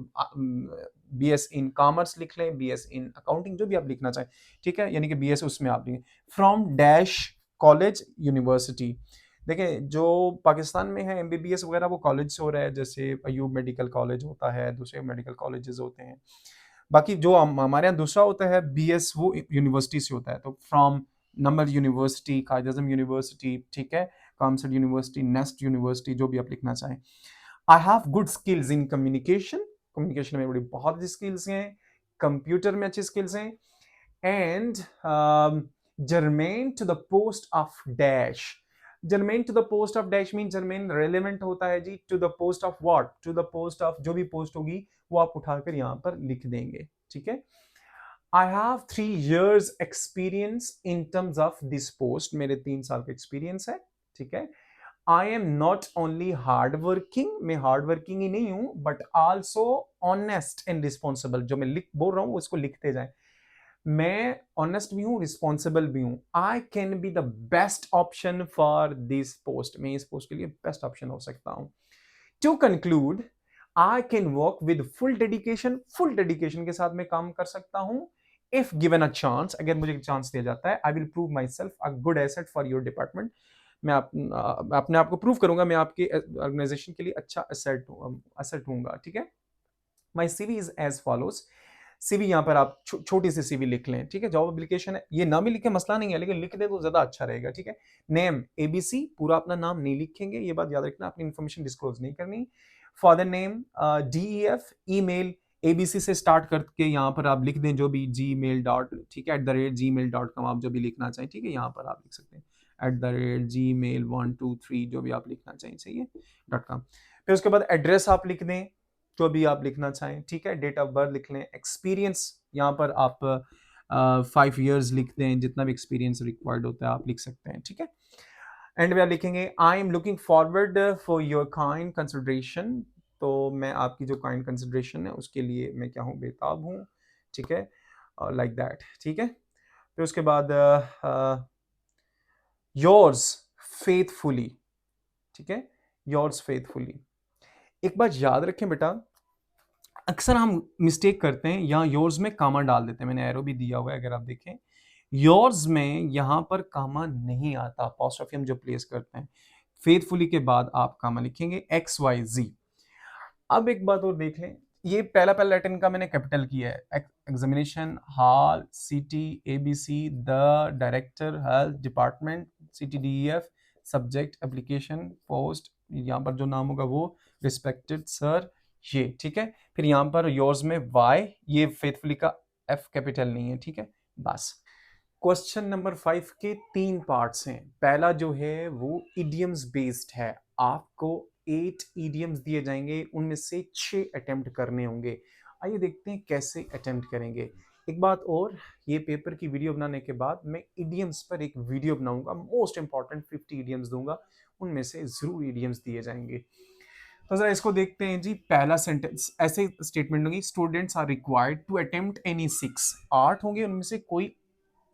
BS इन कॉमर्स लिख लें, BS इन अकाउंटिंग, जो भी आप लिखना चाहें, ठीक है, यानी कि BS उसमें आप लिखें। फ्रॉम डैश कॉलेज यूनिवर्सिटी, देखिए जो पाकिस्तान में है MBBS वगैरह वो कॉलेज से हो रहा है, जैसे अयूब मेडिकल कॉलेज होता है, दूसरे मेडिकल कॉलेजेस होते हैं। बाकी जो हमारे यहाँ दूसरा होता है BS, वो यूनिवर्सिटी से होता है, तो from number university, Quaid Azam university, ठीक है, कामसर यूनिवर्सिटी, नेस्ट यूनिवर्सिटी, जो भी आप लिखना चाहें। I have good skills in communication, communication में बड़ी बहुत अच्छी स्किल्स हैं, कंप्यूटर में अच्छी स्किल्स हैं, and germane to the post of dash, germane to the post of dash mean germane relevant होता है जी, to the post of what, to the post of, जो भी पोस्ट होगी वो आप उठाकर यहां पर लिख देंगे, ठीक है। I have 3 years experience in terms of this post, मेरे 3 साल का एक्सपीरियंस है, ठीक है। I am not only hard working, मैं हार्ड वर्किंग ही नहीं हूं, but also honest and responsible, जो मैं बोल रहा हूं उसको लिखते जाएं। मैं ऑनेस्ट भी हूं, रिस्पॉन्सिबल भी हूं। I can be the best option for this post, मैं इस पोस्ट के लिए बेस्ट ऑप्शन हो सकता हूं। To conclude, I can work with full dedication, full dedication के साथ मैं काम कर सकता हूं। इफ गिवन अ चांस, अगर मुझे चांस दिया जाता है, I will prove my self a good asset for your department, मैं अपने आप को प्रूव करूंगा, मैं आपके ऑर्गेनाइजेशन के लिए अच्छा एसेट हूंगा, ठीक है। My CV is as follows, CV यहाँ पर आप छोटी सी सीवी लिख लें, ठीक है। जॉब एप्लीकेशन है, ये ना भी लिखे मसला नहीं है, लेकिन लिख दे तो ज्यादा अच्छा रहेगा, ठीक है। नेम एबीसी, पूरा अपना नाम नहीं लिखेंगे, ये बात याद रखना, अपनी इंफॉर्मेशन डिस्क्लोज नहीं करनी। Father name DEF, email ABC से स्टार्ट करके यहाँ पर आप लिख दें जो भी जीमेल डॉट, ठीक है, @gmail.com आप जो भी लिखना चाहें, ठीक है, यहाँ पर आप लिख सकते हैं @gmail123 जो भी आप लिखना चाहें, सही है .com। फिर उसके बाद एड्रेस आप लिख दें जो भी आप लिखना चाहें, ठीक है। डेट ऑफ बर्थ लिख लें। एक्सपीरियंस यहाँ पर आप 5 years लिख दें, जितना भी एक्सपीरियंस रिक्वायर्ड होता है आप लिख सकते हैं, ठीक है। एंड में आप लिखेंगे I am looking forward for your kind consideration, तो मैं आपकी जो काइंड कंसिडरेशन है उसके लिए मैं क्या हूँ, बेताब हूँ, ठीक है, लाइक दैट, ठीक है। फिर उसके बाद योर्स फेथफुली, ठीक है, योर्स फेथफुली। एक बात याद रखें बेटा, अक्सर हम मिस्टेक करते हैं, यहाँ योर्स में कामा डाल देते हैं, मैंने एरो भी दिया हुआ है अगर आप देखें। योर्स में यहाँ पर कामा नहीं आता, अपोस्ट्रोफी हम जो प्लेस करते हैं, फेथफुली के बाद आप कामा लिखेंगे XYZ। अब एक बात और देख लें, ये पहला पहला लेटर का मैंने कैपिटल किया है, examination hall, city, ABC, the director, health department, CTDEF, subject, application, post, यहाँ पर जो नाम होगा वो, रिस्पेक्टेड सर, ये, ठीक है। फिर यहाँ पर योर्स में Y, ये फेथफुली का F कैपिटल नहीं है, ठीक है, बस। क्वेश्चन नंबर 5 के 3 पार्ट्स हैं। पहला जो है वो इडियम्स बेस्ड है, आपको 8 इडियम्स दिए जाएंगे, उनमें से 6 अटेम्प्ट करने होंगे। आइए देखते हैं कैसे अटेम्प्ट करेंगे। एक बात और, ये पेपर की वीडियो बनाने के बाद मैं इडियम्स पर एक वीडियो बनाऊंगा, मोस्ट इंपॉर्टेंट 50 इडियम्स दूंगा, उनमें से जरूर इडियम्स दिए जाएंगे। तो जरा इसको देखते हैं जी। पहला सेंटेंस ऐसे स्टेटमेंट होगी, students are required to attempt any 6, 8 होंगे, उनमें से कोई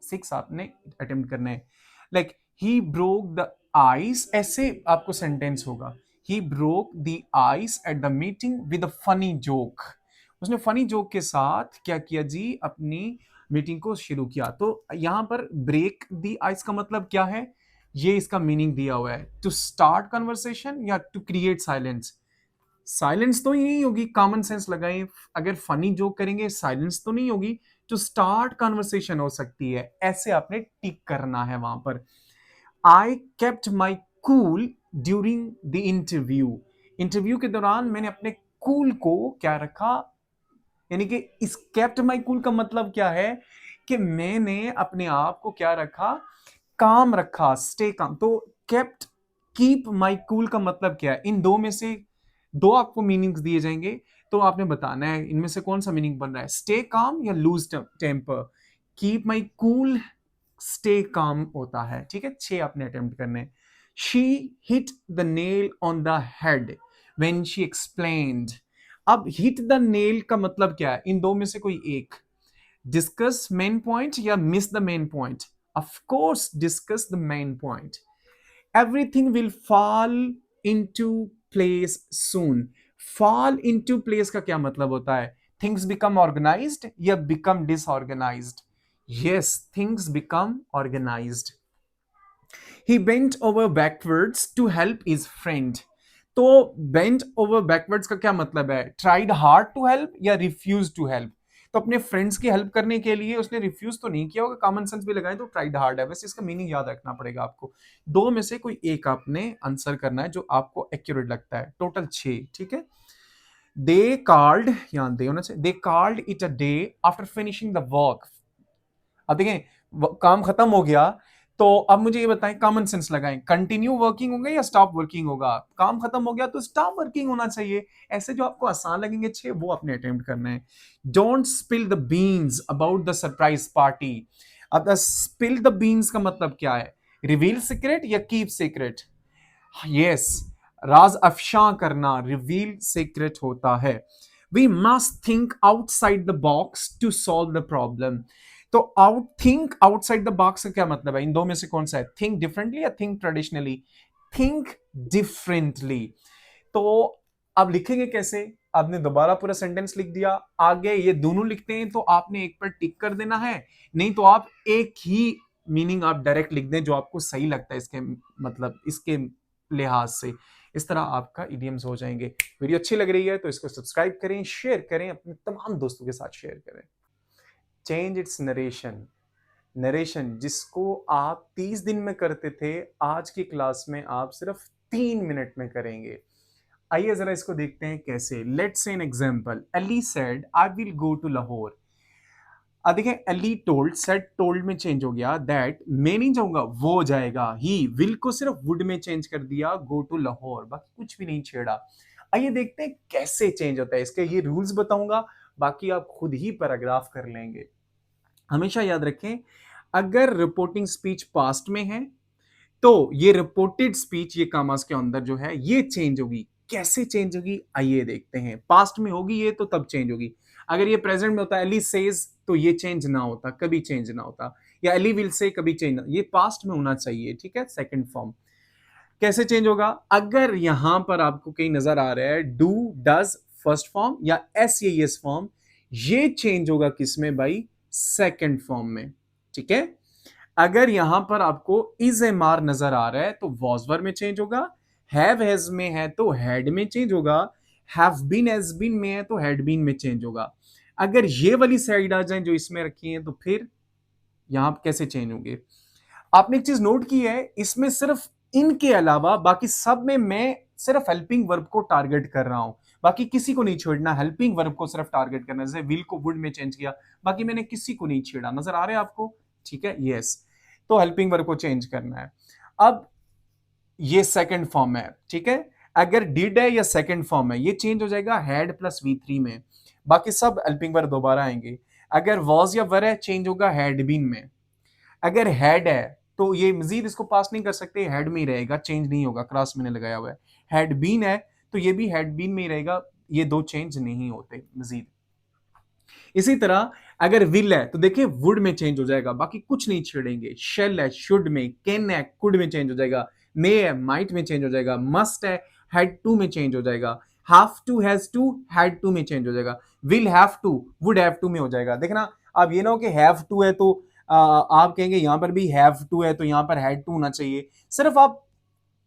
6 आपने अटेम्प्ट करना है। Like he broke the ice, ऐसे आपको सेंटेंस होगा, he broke the ice at the meeting with a funny joke, उसने फनी जोक के साथ क्या किया जी, अपनी मीटिंग को शुरू किया। तो यहां पर ब्रेक द आइस का मतलब क्या है, ये इसका मीनिंग दिया हुआ है, टू स्टार्ट कन्वर्सेशन या टू क्रिएट साइलेंस। साइलेंस तो ही नहीं होगी, कॉमन सेंस लगाएं, अगर फनी जोक करेंगे साइलेंस तो नहीं होगी, टू स्टार्ट कन्वर्सेशन हो सकती है, ऐसे आपने टिक करना है वहां पर। I kept my cool during the interview, interview के दौरान मैंने अपने कूल को क्या रखा, यानी कि इस केप्ट माई कूल का मतलब क्या है कि मैंने अपने आप को क्या रखा, काम रखा, स्टे काम। तो केप्ट, कीप माई कूल का मतलब क्या है, इन दो में से दो आपको मीनिंग्स दिए जाएंगे, तो आपने बताना है इनमें से कौन सा मीनिंग बन रहा है, स्टे काम या lose temper. Keep my cool stay calm होता है, ठीक है। 6 आपने अटेम्प्ट करने। She hit the nail on the head when she explained, अब हिट द नेल का मतलब क्या है, इन दो में से कोई एक, डिस्कस मेन पॉइंट या miss the main point, of course discuss the main point. everything will fall into place soon, fall into place का क्या मतलब होता है, things become organized या become disorganized, yes things become organized। he bent over backwards to help his friend, तो bent over backwards का क्या मतलब है, tried hard to help या refused to help, तो अपने फ्रेंड्स की हेल्प करने के लिए उसने रिफ्यूज तो नहीं किया होगा, कॉमन सेंस भी लगाए तो ट्राइड हार्ड है, वैसे इसका मीनिंग याद रखना पड़ेगा आपको। दो में से कोई एक आपने आंसर करना है जो आपको एक्यूरेट लगता है, टोटल 6, ठीक है। दे कॉल्ड, यहां दे होना चाहिए, they called it a day after finishing the work. अब देखें काम खत्म हो गया, तो अब मुझे ये बताएं, कॉमन सेंस लगाएं, कंटिन्यू वर्किंग होगा या स्टॉप वर्किंग होगा, काम खत्म हो गया तो स्टॉप वर्किंग होना चाहिए। ऐसे जो आपको आसान लगेंगे 6 वो आपने अटेम्प्ट करना है। Don't spill the beans about the surprise party, अब स्पिल द बीन्स का मतलब क्या है, रिवील सीक्रेट या कीप सीक्रेट, यस राज अफशा करना रिवील सीक्रेट होता है। We must think outside the box to solve the problem, तो थिंक आउटसाइड द बॉक्स का क्या मतलब है, इन दो में से कौन सा है, थिंक डिफरेंटली या थिंक ट्रेडिशनली, थिंक डिफरेंटली। तो अब लिखेंगे कैसे, आपने दोबारा पूरा सेंटेंस लिख दिया, आगे ये दोनों लिखते हैं तो आपने एक पर टिक कर देना है, नहीं तो आप एक ही मीनिंग आप डायरेक्ट लिख दें जो आपको सही लगता है इसके मतलब इसके लिहाज से, इस तरह आपका इडियम्स हो जाएंगे। वीडियो अच्छी लग रही है तो इसको सब्सक्राइब करें, शेयर करें, अपने तमाम दोस्तों के साथ शेयर करें। Change it's narration. नरेशन जिसको आप 30 दिन में करते थे, आज की क्लास में आप सिर्फ 3 मिनट में करेंगे। आइए जरा इसको देखते हैं कैसे। Let's say an example, Ali said I will go to Lahore. अब देखें, अली टोल्ड, सेड टोल्ड में चेंज हो गया, दैट मैं नहीं जाऊंगा, वो जाएगा। ही विल को सिर्फ वुड में चेंज कर दिया, गो टू लाहौर, बाकी कुछ भी नहीं छेड़ा। आइए देखते हैं कैसे चेंज होता है। इसके ये रूल्स बताऊंगा, बाकी आप खुद ही पैराग्राफ कर लेंगे। हमेशा याद रखें, अगर रिपोर्टिंग स्पीच पास्ट में है तो ये रिपोर्टेड स्पीच, ये कामास के अंदर जो है, ये चेंज होगी। कैसे चेंज होगी आइए देखते हैं। पास्ट में होगी ये तो तब चेंज होगी। अगर ये प्रेजेंट में होता अली सेज तो ये चेंज ना होता, कभी चेंज ना होता। या अली विल से कभी चेंज ना, ये पास्ट में होना चाहिए, ठीक है। सेकंड फॉर्म कैसे चेंज होगा? अगर यहां पर आपको कहीं नजर आ रहा है डू डज फर्स्ट फॉर्म या एस ये एस फॉर्म, ये चेंज होगा किसमें भाई? सेकंड फॉर्म में, ठीक है। अगर यहां पर आपको इज एम आर नजर आ रहा है तो वॉजवर में चेंज होगा। हैव हैज में है तो हैड में चेंज होगा। हैव बीन हैज बीन में है तो हैड बीन में चेंज होगा। अगर ये वाली साइड आ जाए जो इसमें रखी है तो फिर यहां कैसे चेंज होंगे? आपने एक चीज नोट की है, इसमें सिर्फ इनके अलावा बाकी सब में मैं सिर्फ हेल्पिंग वर्ब को टारगेट कर रहा हूं, बाकी किसी को नहीं छोड़ना। हेल्पिंग वर्ब को सिर्फ टारगेट करना, जैसे विल को वुड में चेंज किया, बाकी मैंने किसी को नहीं छेड़ा। नजर आ रहा है आपको? ठीक है, यस। तो हेल्पिंग वर्ब को चेंज करना है। अब ये सेकंड फॉर्म है, ठीक है। अगर डिड है या सेकंड फॉर्म है, ये चेंज हो जाएगा हैड प्लस V3 में, बाकी सब हेल्पिंग वर्ब दोबारा आएंगे। अगर वॉज या वर है, चेंज होगा हैड बीन में। अगर हैड है तो ये मजीद इसको पास नहीं कर सकते, हेड में ही रहेगा, चेंज नहीं होगा, क्रॉस मैंने लगाया हुआ है। हैड बीन है तो ये भी हैड बीन में ही रहेगा, ये दो चेंज नहीं होते मजीद। इसी तरह अगर विल है तो देखिए वुड में चेंज हो जाएगा, बाकी कुछ नहीं छेड़ेंगे। शेल है, शुड में, कैन है, कुड में चेंज हो जाएगा। मे है, माइट में चेंज हो जाएगा। मस्ट है, हैड टू में चेंज हो जाएगा। Have to, has to, had to में चेंज हो जाएगा। Will have to, would have to में हो जाएगा। देखना, अब ये ना हो कि हैव टू है तो आप कहेंगे यहां पर भी हैव टू है तो यहां पर हैड टू होना चाहिए। सिर्फ आप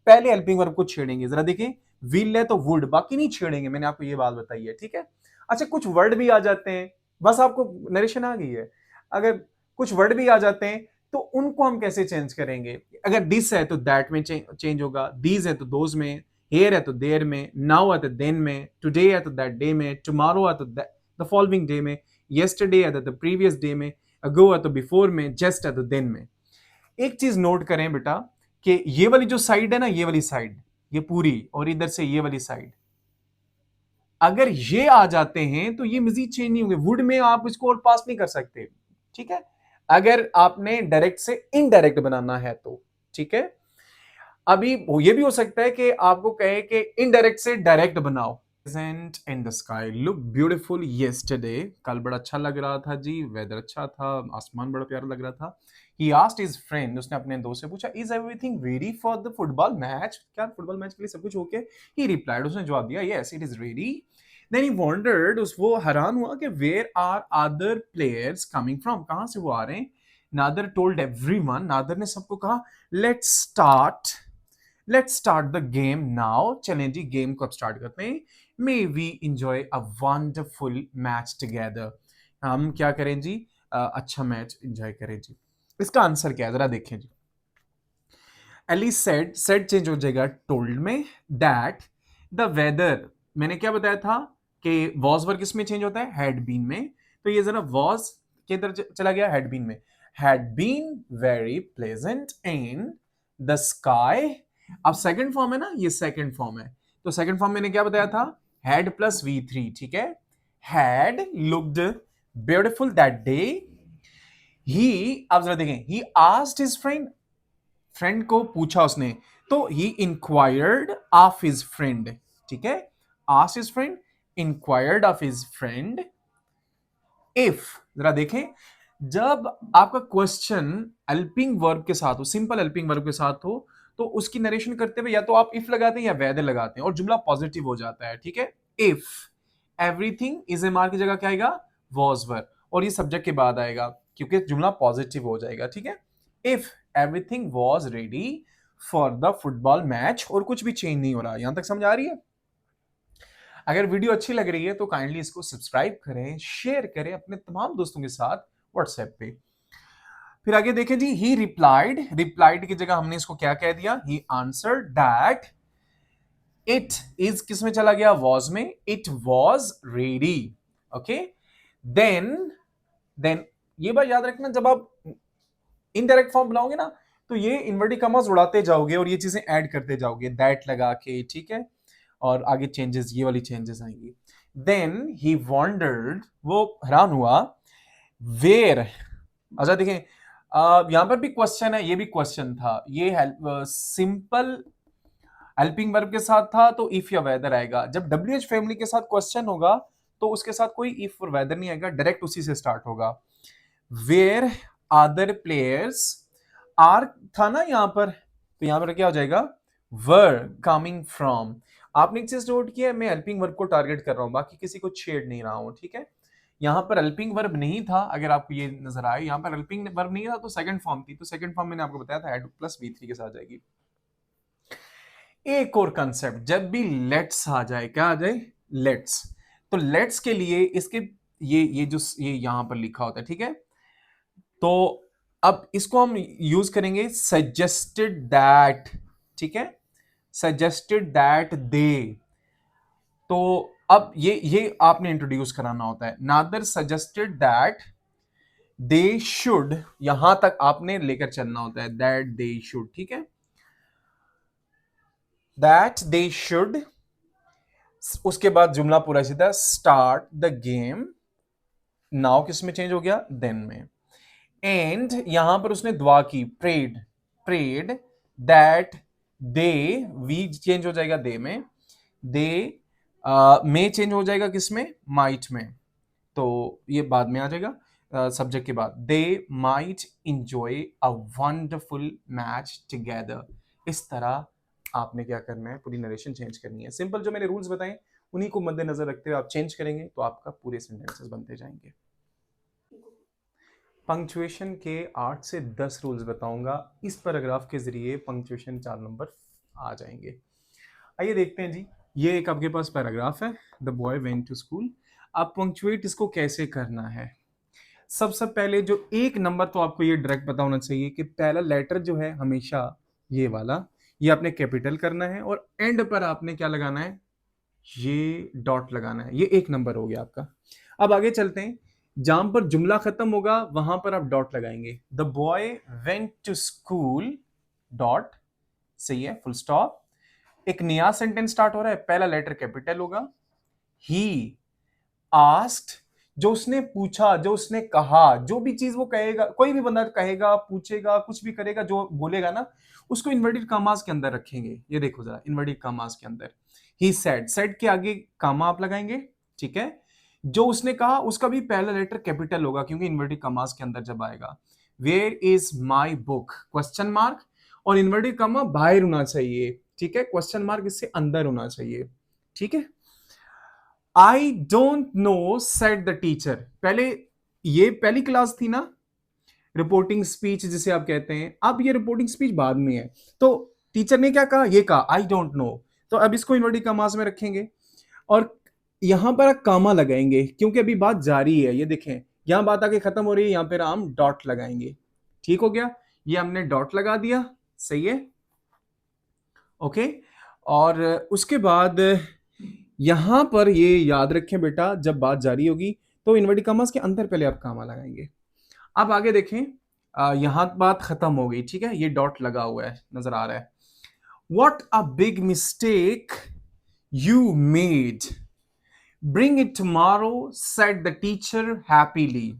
पहले हेल्पिंग वर्ब को छेड़ेंगे। जरा देखिए, विल है तो वुड, बाकी नहीं छेड़ेंगे। मैंने आपको ये बात बताई है, ठीक है। अच्छा, कुछ वर्ड भी आ जाते हैं, बस आपको नरेशन आ गई है। अगर कुछ वर्ड भी आ जाते हैं तो उनको हम कैसे चेंज करेंगे? अगर दिस है तो दैट में चेंज होगा। दीज है तो दोज में। हेयर है तो देयर में। नाउ है तो देन में। टुडे है तो दैट डे में। टुमारो है तो द फॉलोइंग डे में। येस्टरडे है तो द प्रीवियस डे में। अगो है तो बिफोर में। जस्ट है तो देन में। एक चीज नोट करें बेटा कि ये वाली जो साइड है ना, ये वाली साइड, ये पूरी, और इधर से ये वाली साइड, अगर ये आ जाते हैं तो ये मजीद चेंज नहीं होंगे। वुड में आप इसको और पास नहीं कर सकते, ठीक है। अगर आपने डायरेक्ट से इनडायरेक्ट बनाना है तो, ठीक है। अभी ये भी हो सकता है कि आपको कहे कि इनडायरेक्ट से डायरेक्ट बनाओ। Present in the sky look beautiful yesterday. कल बड़ा अच्छा लग रहा था जी, वेदर अच्छा था, आसमान बड़ा प्यारा लग रहा था। He asked his friend, उसने अपने दोस्त से पूछा, is everything ready for the football match? क्या फुटबॉल मैच के लिए सब कुछ ओके? He replied, उसने जवाब दिया, yes, it is ready. Then he wondered, वो हैरान हुआ कि where are other players coming from? कहाँ से वो आ रहे हैं? Nader told everyone, नादर ने सबको कहा, let's start the game now. चलें जी, गेम को अब स्टार्ट करते हैं। May we enjoy a wonderful match together. हम क्या करें जी? अच्छा मैच एंजॉय करें जी। इसका आंसर क्या है जरा देखें जी। एली सेड, सेड चेंज हो जाएगा टोल्ड में। दैट द वेदर, मैंने क्या बताया था कि वॉज वर्ग किस में चेंज होता है? हैड बीन में। तो ये जरा वॉज के इधर चला गया, हैड बीन में। Had been very pleasant in the sky. अब सेकंड फॉर्म है ना, ये सेकंड फॉर्म है, तो सेकंड फॉर्म मैंने क्या बताया था? हैड प्लस V3, ठीक है। Had looked beautiful that day. He, आप जरा देखें, he asked his friend, friend को पूछा उसने, तो he inquired of his friend, ठीक है। Asked his friend, inquired of his friend. If, जरा देखें, जब आपका क्वेश्चन हेल्पिंग वर्ब के साथ हो, सिंपल हेल्पिंग वर्ब के साथ हो, तो उसकी नरेशन करते हुए या तो आप इफ लगाते हैं या वेदर लगाते हैं और जुमला पॉजिटिव हो जाता है, ठीक है। If everything is M R की जगह क्या आएगा? वॉज वर, और ये सब्जेक्ट के बाद आएगा क्योंकि जुमला पॉजिटिव हो जाएगा, ठीक है। If everything was ready for the football match, और कुछ भी चेंज नहीं हो रहा। यहां तक समझ आ रही है? अगर वीडियो अच्छी लग रही है तो काइंडली इसको सब्सक्राइब करें, शेयर करें अपने तमाम दोस्तों के साथ, व्हाट्सएप पे। फिर आगे देखें जी, ही रिप्लाइड, रिप्लाइड की जगह हमने इसको क्या कह दिया, ही आंसर दैट इट इज किस में चला गया, वॉज में, it was ready. Okay, then then ये बात याद रखना, जब आप इनडायरेक्ट फॉर्म बनाओगे ना तो ये इन्वर्टेड कॉमास उड़ाते जाओगे और ये चीजें ऐड करते जाओगे, दैट लगा के, ठीक है, और आगे चेंजेस, ये वाली चेंजेस आएंगी। देन ही वॉन्डर्ड, वो हैरान हुआ, वेयर, अच्छा देखें, यहां पर भी क्वेश्चन है, ये भी क्वेश्चन था, ये सिंपल हेल्पिंग वर्ब के साथ था तो इफ या वेदर आएगा। जब डब्ल्यूएच फैमिली के साथ क्वेश्चन होगा तो उसके साथ कोई इफ और वेदर नहीं आएगा, डायरेक्ट उसी से स्टार्ट होगा। वेयर अदर प्लेयर्स आर था ना यहां पर, तो यहां पर क्या हो जाएगा, वर कमिंग फ्रॉम। आपने एक चीज नोट किया, मैं हेल्पिंग वर्ब को टारगेट कर रहा हूं, बाकी किसी को छेड़ नहीं रहा हूं, ठीक है। यहां पर हेल्पिंग वर्ब नहीं था, अगर आपको ये नजर आए, यहां पर हेल्पिंग वर्ब नहीं था तो सेकंड फॉर्म थी, तो सेकंड फॉर्म मैंने आपको बताया था हैड प्लस V3 के साथ जाएगी। एक और कंसेप्ट, जब भी लेट्स आ जाए, क्या आ जाए, लेट्स, तो लेट्स के लिए इसके ये जो ये यहां पर लिखा होता है, ठीक है, तो अब इसको हम यूज करेंगे सजेस्टेड दैट, ठीक है, सजेस्टेड दैट दे। तो अब ये आपने इंट्रोड्यूस कराना होता है, another suggested that they should, यहां तक आपने लेकर चलना होता है, दैट दे शुड, ठीक है, दैट दे शुड, उसके बाद जुमला पूरा सीधा, स्टार्ट द गेम, नाउ किस में चेंज हो गया, देन में, एंड यहां पर उसने दुआ की, prayed, prayed that they, we change हो जाएगा दे में, दे में चेंज हो जाएगा किसमें, माइट में, तो ये बाद में आ जाएगा सब्जेक्ट के बाद, they might enjoy a wonderful match together. इस तरह आपने क्या करना है, पूरी नरेशन चेंज करनी है। सिंपल जो मैंने रूल्स बताए उन्हीं को मद्देनजर रखते हुए आप चेंज करेंगे तो आपका पूरे सेंटेंसेस बनते जाएंगे। पंक्चुएशन के 8 से 10 रूल्स बताऊंगा, इस पैराग्राफ के जरिए पंक्चुएशन 4 नंबर आ जाएंगे। आइए देखते हैं जी, ये एक आपके पास पैराग्राफ है, the boy went to school. आप पंक्चुएट इसको कैसे करना है, सबसे पहले जो एक नंबर तो आपको ये डायरेक्ट पता होना चाहिए कि पहला लेटर जो है हमेशा ये वाला, ये आपने कैपिटल करना है, और एंड पर आपने क्या लगाना है, ये डॉट लगाना है। ये एक नंबर हो गया आपका। अब आगे चलते हैं, जहां पर जुमला खत्म होगा वहां पर आप डॉट लगाएंगे, the boy went to school, dot, सही है, फुल स्टॉप। एक नया सेंटेंस स्टार्ट हो रहा है, पहला लेटर कैपिटल होगा, ही आस्क्ड, जो उसने पूछा, जो उसने कहा, जो भी चीज वो कहेगा, कोई भी बंदा कहेगा, पूछेगा, कुछ भी करेगा, जो बोलेगा ना उसको इन्वर्टेड कामास के अंदर रखेंगे। ये देखो जरा, इन्वर्टेड कामास के अंदर, ही सेड, सेड के आगे कामा आप लगाएंगे, ठीक है। जो उसने कहा उसका भी पहला लेटर कैपिटल होगा क्योंकि इन्वर्टेड कामास के अंदर जब आएगा। Where is my book, question mark, और इन्वर्टेड कामा बाहर होना चाहिए, ठीक है, क्वेश्चन मार्क इससे अंदर होना चाहिए, ठीक है। I don't know said the teacher, पहले ये पहली क्लास थी ना, रिपोर्टिंग स्पीच जिसे आप कहते हैं, अब ये रिपोर्टिंग स्पीच बाद में है, तो टीचर ने क्या कहा, ये कहा आई डोंट नो, तो अब इसको इन्वर्टेड कॉमास में रखेंगे और यहां पर कामा लगाएंगे क्योंकि अभी बात जारी है। ये देखें, यहां बात आके खत्म हो रही है, यहां पर हम डॉट लगाएंगे, ठीक हो गया, ये हमने डॉट लगा दिया, सही है, ओके। और उसके बाद यहां पर ये याद रखें बेटा, जब बात जारी होगी तो इन्वर्टेड कॉमास के अंदर पहले आप कामा लगाएंगे। अब आगे देखें, यहां बात खत्म हो गई, ठीक है, ये डॉट लगा हुआ है, नजर आ रहा है। What a big mistake you made, bring it tomorrow, said the teacher happily.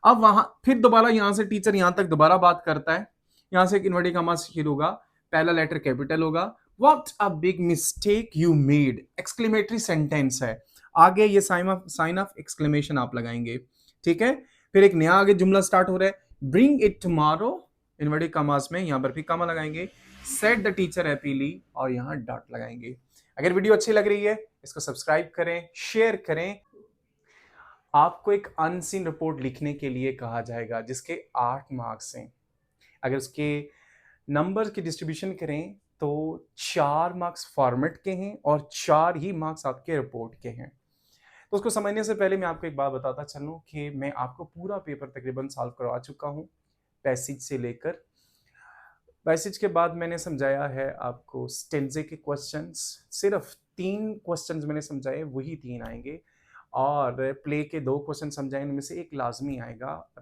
अब वहां फिर दोबारा यहां से टीचर यहां तक दोबारा बात करता है, यहां से एक इन्वर्टेड कॉमा शुरू होगा, पहला लेटर कैपिटल होगा, what a big mistake you made, exclamatory sentence है, आगे ये साइन ऑफ एक्सक्लेमेशन आप लगाएंगे, ठीक है। फिर एक नया आगे जुमला स्टार्ट हो रहा है, bring it tomorrow, inverted commas में, यहां पर भी कॉमा लगाएंगे, सेड द टीचर हैप्पीली, और यहां डॉट लगाएंगे। अगर वीडियो अच्छी लग रही है इसको सब्सक्राइब करें, शेयर करें। आपको एक अनसीन रिपोर्ट लिखने के लिए कहा जाएगा जिसके 8 मार्क्स हैं। अगर उसके नंबर की डिस्ट्रीब्यूशन करें तो 4 मार्क्स फॉर्मेट के हैं और 4 ही मार्क्स आपके रिपोर्ट के हैं। तो उसको समझने से पहले मैं आपको एक बात बताता चलूँ कि मैं आपको पूरा पेपर तकरीबन सॉल्व करवा चुका हूँ, पैसेज से लेकर। पैसेज के बाद मैंने समझाया है आपको स्टेंजे के क्वेश्चंस, सिर्फ 3 क्वेश्चंस मैंने समझाए, वही 3 आएँगे और प्ले के 2 क्वेश्चन समझाए, इनमें से 1 लाज़मी आएगा।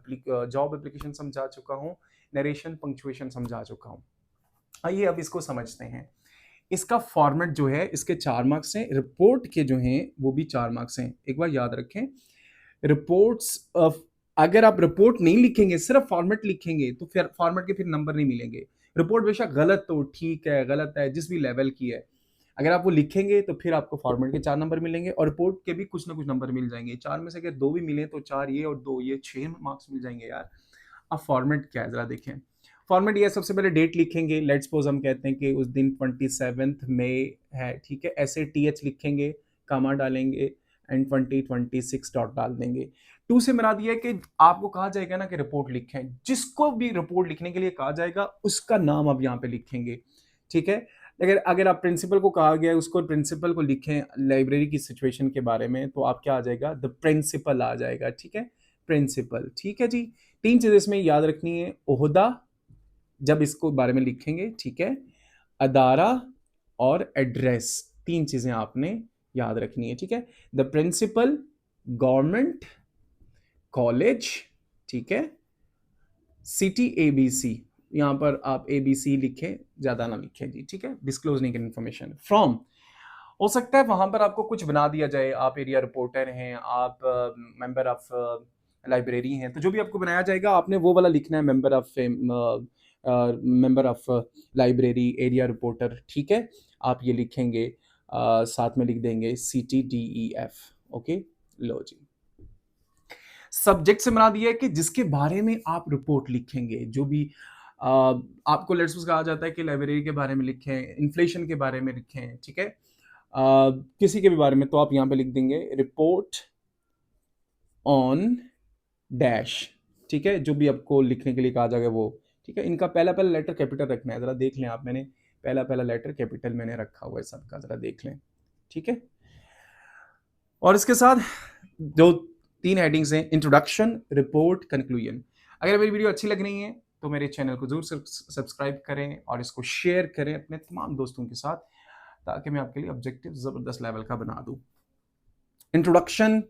जॉब एप्लीकेशन समझा चुका हूँ, नरेशन, पंक्चुएशन समझा चुका हूँ। आइए अब इसको समझते हैं। इसका फॉर्मेट जो है, इसके 4 मार्क्स हैं, रिपोर्ट के जो हैं वो भी 4 मार्क्स हैं। एक बार याद रखें, रिपोर्ट्स अगर आप रिपोर्ट नहीं लिखेंगे, सिर्फ फॉर्मेट लिखेंगे तो फिर फॉर्मेट के फिर नंबर नहीं मिलेंगे। रिपोर्ट बेशक गलत हो, ठीक है, गलत है, जिस भी लेवल की है, अगर आप वो लिखेंगे तो फिर आपको फॉर्मेट के 4 नंबर मिलेंगे और रिपोर्ट के भी कुछ ना कुछ नंबर मिल जाएंगे। 4 में से अगर 2 भी मिले तो 4 ये और 2 ये, 6 मार्क्स मिल जाएंगे यार। अब फॉर्मेट क्या है जरा देखें। फॉर्मेट ये, सबसे पहले डेट लिखेंगे। लेट्स सपोज हम कहते हैं कि उस दिन 27 मई है, ठीक है, ऐसे TH लिखेंगे, कामा डालेंगे एंड 2026 डॉट डाल देंगे। 2 से मुराद ये है कि आपको कहा जाएगा ना कि रिपोर्ट लिखें, जिसको भी रिपोर्ट लिखने के लिए कहा जाएगा उसका नाम आप यहाँ पे लिखेंगे, ठीक है। अगर अगर आप प्रिंसिपल को कहा गया है उसको, प्रिंसिपल को लिखें लाइब्रेरी की सिचुएशन के बारे में, तो आप क्या आ जाएगा, द प्रिंसिपल आ जाएगा, ठीक है, प्रिंसिपल, ठीक है जी। 3 चीजें इसमें याद रखनी है, ओहदा जब इसको बारे में लिखेंगे, ठीक है, अदारा और एड्रेस, 3 चीजें आपने याद रखनी है, ठीक है। द प्रिंसिपल, गवर्नमेंट, कॉलेज, ठीक है, सिटी ABC, यहां पर आप ABC लिखें, ज्यादा ना लिखें जी, ठीक है, डिस्क्लोज नहीं करनी इन्फॉर्मेशन। फ्रॉम हो सकता है वहां पर आपको कुछ बना दिया जाए, आप एरिया रिपोर्टर हैं, आप मेंबर ऑफ लाइब्रेरी हैं, तो जो भी आपको बनाया जाएगा आपने वो वाला लिखना है, member of library, area reporter, ठीक है, आप ये लिखेंगे, साथ में लिख देंगे CTDEF, ओके। लो जी, सब्जेक्ट से बना दिया है कि जिसके बारे में आप रिपोर्ट लिखेंगे, जो भी आपको लेट्स सपोज कहा जाता है कि लाइब्रेरी के बारे में लिखें, इन्फ्लेशन के बारे में लिखें, ठीक है, किसी के भी बारे में, तो आप यहाँ पे लिख देंगे रिपोर्ट ऑन डैश, ठीक है, जो भी आपको लिखने के लिए कहा जाएगा वो, ठीक है। इनका पहला पहला लेटर कैपिटल रखना है, जरा देख लें आप, मैंने पहला पहला लेटर कैपिटल मैंने रखा हुआ है सबका, जरा देख लें, ठीक है। और इसके साथ जो 3 हेडिंग्स हैं, इंट्रोडक्शन, रिपोर्ट, कंक्लूजन। अगर मेरी वीडियो अच्छी लग रही है तो मेरे चैनल को जरूर सब्सक्राइब करें और इसको शेयर करें अपने तमाम दोस्तों के साथ, ताकि मैं आपके लिए ऑब्जेक्टिव जबरदस्त लेवल का बना दूं। इंट्रोडक्शन,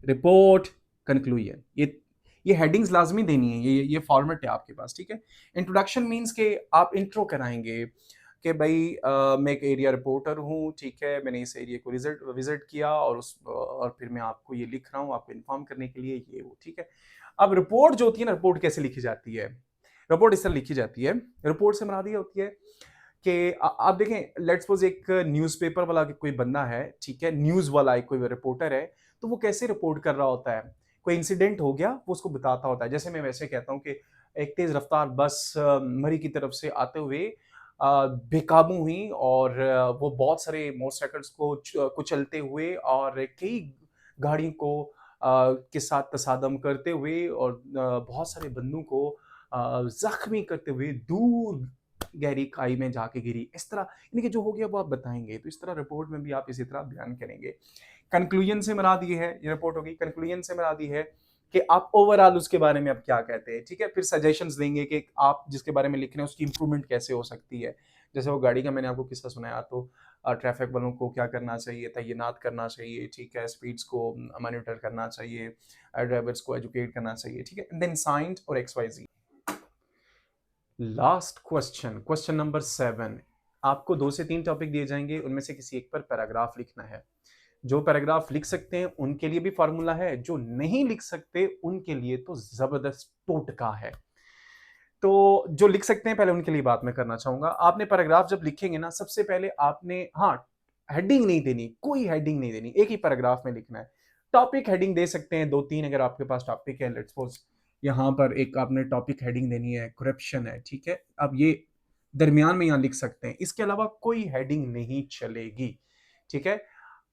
रिपोर्ट, कंक्लूजन, ये हेडिंग्स लाजमी देनी है, ये फॉर्मेट है आपके पास, ठीक है। इंट्रोडक्शन मींस के आप इंट्रो कराएंगे कि भाई मैं एक एरिया रिपोर्टर हूँ, ठीक है, मैंने इस एरिया को विजिट किया और फिर मैं आपको ये लिख रहा हूँ आपको इन्फॉर्म करने के लिए, ये वो, ठीक है। अब रिपोर्ट जो होती है ना, रिपोर्ट कैसे लिखी जाती है, रिपोर्ट इस तरह लिखी जाती है। रिपोर्ट से मुराद ये होती है कि आप देखें, लेट्स सपोज एक न्यूज़पेपर वाला कोई बंदा है, ठीक है, न्यूज़ वाला एक कोई रिपोर्टर है, तो वो कैसे रिपोर्ट कर रहा होता है, कोई इंसिडेंट हो गया वो उसको बताता होता है। जैसे मैं वैसे कहता हूँ कि एक तेज रफ्तार बस मरी की तरफ से आते हुए बेकाबू हुई और वो बहुत सारे मोटरसाइकिल्स को कुचलते हुए और कई गाड़ियों को के साथ तसादम करते हुए और बहुत सारे बंदों को जख्मी करते हुए दूर गहरी खाई में जाके गिरी। इस तरह यानी कि जो हो गया वो आप बताएंगे, तो इस तरह रिपोर्ट में भी आप इसी तरह बयान करेंगे। कंक्लूजन से मुराद ये है, ये रिपोर्ट होगी। कंक्लूजन से मुराद ये है कि आप ओवरऑल उसके बारे में आप क्या कहते हैं, ठीक है। फिर सजेशंस देंगे कि आप जिसके बारे में लिख रहे हैं उसकी इंप्रूवमेंट कैसे हो सकती है। जैसे वो गाड़ी का मैंने आपको किस्सा सुनाया, तो ट्रैफिक वालों को क्या करना चाहिए, तैनात करना चाहिए, ठीक है, स्पीड्स को मॉनिटर करना चाहिए, ड्राइवर्स को एजुकेट करना चाहिए, ठीक है। देन साइंड और XYZ। Last question, question number 7। आपको 2 से 3 टॉपिक दिए जाएंगे, उनमें से किसी एक पर पैराग्राफ लिखना है। जो पैराग्राफ लिख सकते हैं उनके लिए भी फार्मूला है, जो नहीं लिख सकते उनके लिए तो जबरदस्त टोटका है। तो जो लिख सकते हैं पहले उनके लिए बात मैं करना चाहूंगा। आपने पैराग्राफ जब लिखेंगे ना, सबसे पहले आपने, हाँ, हेडिंग नहीं देनी, कोई हेडिंग नहीं देनी, एक ही पैराग्राफ में लिखना है। टॉपिक हेडिंग दे सकते हैं 2-3, अगर आपके पास टॉपिक है। लेट्स सपोज यहाँ पर एक आपने टॉपिक हेडिंग देनी है, करप्शन है, ठीक है, अब ये दरमियान में यहाँ लिख सकते हैं, इसके अलावा कोई हेडिंग नहीं चलेगी, ठीक है।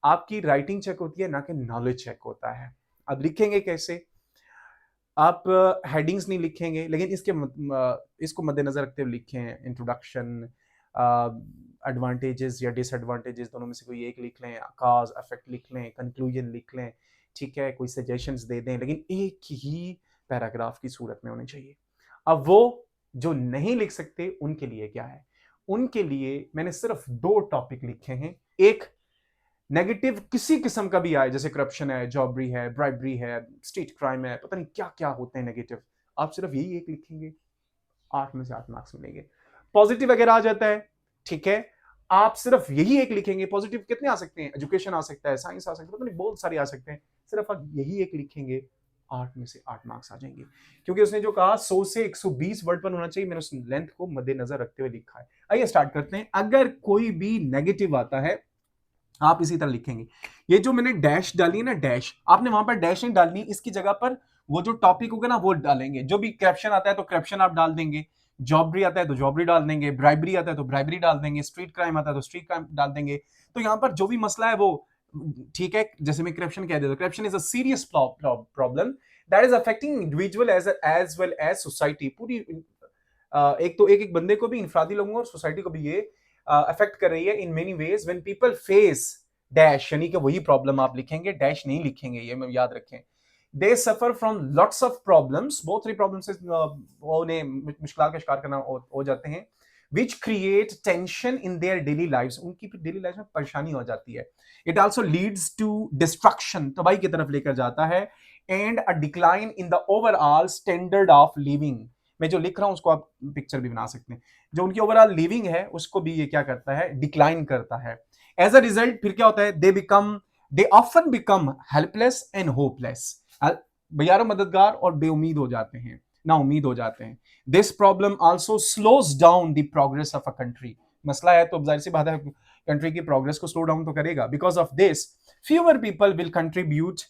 आपकी राइटिंग चेक होती है ना कि नॉलेज चेक होता है। अब लिखेंगे कैसे, आप हेडिंग्स नहीं लिखेंगे, लेकिन इसको मद्देनजर रखते हुए लिखें। इंट्रोडक्शन, एडवांटेजेस या डिसएडवांटेजेस, दोनों में से कोई एक लिख लें, काज इफेक्ट लिख लें, कंक्लूजन लिख लें, ठीक है, कोई सजेशंस दे दें, लेकिन एक ही पैराग्राफ की सूरत में होनी चाहिए। अब वो जो नहीं लिख सकते उनके लिए क्या है, उनके लिए मैंने सिर्फ 2 टॉपिक लिखे हैं। एक, नेगेटिव किसी किस्म का भी आए, जैसे करप्शन है, जॉबरी है, ब्राइबरी है, स्ट्रीट क्राइम है, पता नहीं क्या क्या होते हैं नेगेटिव, आप सिर्फ यही एक लिखेंगे, 8 में से 8 मार्क्स मिलेंगे। पॉजिटिव अगर आ जाता है, ठीक है, आप सिर्फ यही एक लिखेंगे। पॉजिटिव कितने आ सकते हैं, एजुकेशन आ सकता है, साइंस आ सकता है, पता नहीं बहुत सारे आ सकते हैं, सिर्फ आप यही एक लिखेंगे, 8 में से 8 मार्क्स आ जाएंगे। क्योंकि उसने जो कहा 100 से 120 वर्ड पर होना चाहिए, मैंने उस लेंथ को मद्देनजर रखते हुए लिखा है। आइए स्टार्ट करते हैं। अगर कोई भी नेगेटिव आता है, आप इसी तरह लिखेंगे। ये जो मैंने डैश डाली है ना, डैश, आपने वहां पर डैश नहीं डालनी, इसकी जगह पर वो जो टॉपिक होगा ना वो डालेंगे। जो भी करप्शन आता है तो करप्शन आप डाल देंगे, जॉबरी आता है तो जॉबरी डाल देंगे, ब्राइबरी आता है तो ब्राइबरी डाल देंगे, स्ट्रीट क्राइम आता है तो स्ट्रीट क्राइम डाल देंगे। तो यहाँ पर जो भी मसला है वो, ठीक है, जैसे मैं करप्शन कह देता हूँ, corruption is a serious problem that is affecting individual as well as society. पूरी एक तो एक एक बंदे को भी, इंफरादी लोगों और सोसाइटी को भी ये अफेक्ट कर रही है in many ways. When people face dash, यानी कि वही प्रॉब्लम आप लिखेंगे, डैश नहीं लिखेंगे, ये मैं याद रखें। They suffer from lots of problems, बहुत सारी प्रॉब्लम से वो उन्हें मुश्किल का शिकार करना हो जाते हैं, which create tension in their daily lives, उनकी डेली लाइफ में परेशानी हो जाती है। It also leads to destruction, तबाही की तरफ लेकर जाता है, and a decline in the overall standard of living. मैं जो लिख रहा हूं उसको आप पिक्चर भी बना सकते हैं। जो उनकी ओवरऑल लिविंग है उसको भी ये क्या करता है, डिक्लाइन करता है। एज अ रिजल्ट फिर क्या होता है, they often become helpless and hopeless, बेयारो मददगार और बेउमीद हो जाते हैं, ना उम्मीद हो जाते हैं। This problem also slows down the progress of a country. मसला है तो जाहिर सी बात है कंट्री की प्रोग्रेस को स्लो डाउन तो करेगा। Because of this fewer people will contribute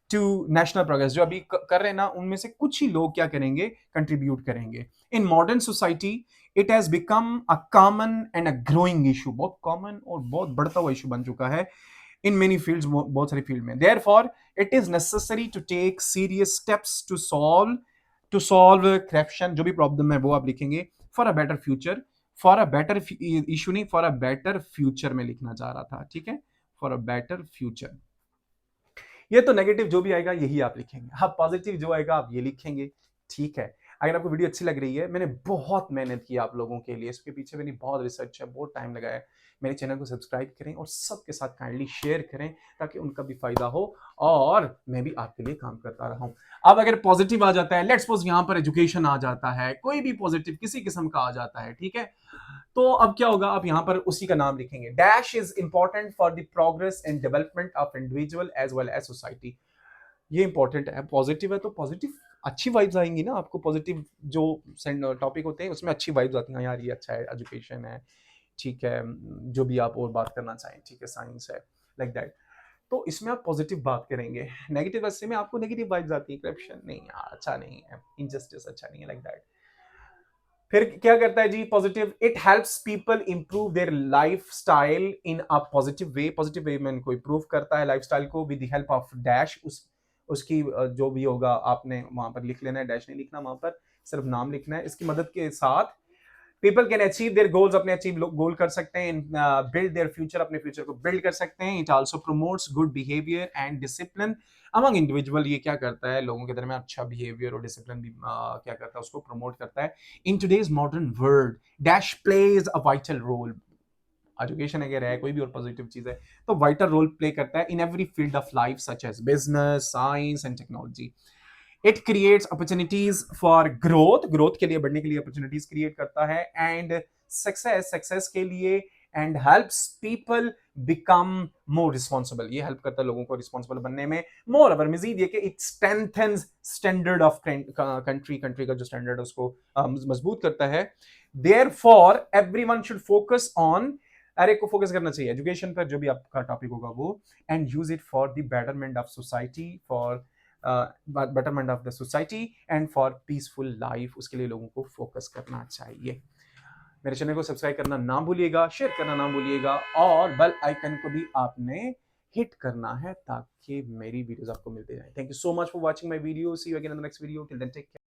to national progress. जो अभी कर रहे हैं ना, उनमें से कुछ ही लोग क्या करेंगे, कंट्रीब्यूट करेंगे। In modern society it has become a common and a growing issue, बहुत कॉमन और बहुत बढ़ता हुआ इशू बन चुका है इन मेनी फील्ड्स, बहुत सारी फील्ड में। Therefore it is necessary to take serious steps to solve corruption. जो भी प्रॉब्लम है वो आप लिखेंगे, for a better future, for a better issue नहीं, फॉर अ बेटर फ्यूचर में लिखना चाह रहा था, ठीक है, फॉर अ बेटर फ्यूचर। ये तो नेगेटिव जो भी आएगा यही आप लिखेंगे। हाँ, पॉजिटिव जो आएगा आप ये लिखेंगे, ठीक है। अगर आपको वीडियो अच्छी लग रही है, मैंने बहुत मेहनत की आप लोगों के लिए, इसके पीछे मेरी बहुत रिसर्च है, बहुत टाइम लगाया है। मेरे चैनल को सब्सक्राइब करें और सबके साथ काइंडली शेयर करें ताकि उनका भी फायदा हो और मैं भी आपके लिए काम करता रहा हूं। अब अगर पॉजिटिव आ जाता है, लेट्स सपोज यहां पर एजुकेशन आ जाता है, कोई भी पॉजिटिव किसी किस्म का आ जाता है, ठीक है, तो अब क्या होगा, आप यहां पर उसी का नाम लिखेंगे। Dash is important for the progress and development of individual as well as society. ये इंपॉर्टेंट है, पॉजिटिव है तो पॉजिटिव अच्छी वाइब्स आएंगी ना आपको। पॉजिटिव जो टॉपिक होते हैं उसमें अच्छी वाइब्स आती हैं, यार ये अच्छा है, एजुकेशन है, ठीक है, जो भी आप और बात करना चाहें, ठीक है, साइंस है, लाइक दैट। तो इसमें आप पॉजिटिव बात करेंगे। नेगेटिव वैसे में आपको नेगेटिव वाइब्स आती है, करप्शन नहीं यार अच्छा नहीं है, इनजस्टिस अच्छा नहीं है, लाइक दैट। फिर क्या करता है जी positive, it helps people improve their lifestyle in a positive way. Positive way में इनको इंप्रूव करता है लाइफ स्टाइल को with the help of dash. उसकी जो भी होगा आपने वहां पर लिख लेना है, डैश नहीं लिखना, वहां पर सिर्फ नाम लिखना है। इसकी मदद के साथ people can achieve their goals, अपने अचीव गोल कर सकते हैं, बिल्ड देयर फ्यूचर, अपने फ्यूचर को बिल्ड कर सकते हैं। It also promotes good behaviour and discipline among individual. ये क्या करता है, लोगों के दरमियान अच्छा बिहेवियर और डिसिप्लिन भी क्या करता है, उसको प्रमोट करता है। In today's modern world dash plays a vital role. Education अगर है, कोई भी और पॉजिटिव चीज है तो वाइटल रोल प्ले करता है in every field of life such as business, science and technology. It creates opportunities for growth, growth के लिए, बढ़ने के लिए अपॉर्चुनिटीज क्रिएट करता है, एंड सक्सेस, सक्सेस के लिए, and helps people become more responsible. ये हेल्प करता है लोगों को रिस्पॉन्सिबल बनने में। मोर ओवर मजीद ये कि it strengthens standard of country, country का जो स्टैंडर्ड है उसको मजबूत करता है। Therefore everyone should focus on, अरे को फोकस करना चाहिए एजुकेशन पर, जो भी आपका टॉपिक होगा वो, and use it for the betterment of society, for betterment of the society and for peaceful life. उसके लिए लोगों को फोकस करना चाहिए। मेरे चैनल को सब्सक्राइब करना ना भूलिएगा, शेयर करना ना भूलिएगा, और बेल आइकन को भी आपने हिट करना है ताकि मेरी वीडियोस आपको मिलते जाए। Thank you so much for watching my video. See you again in the next video. Till then take care.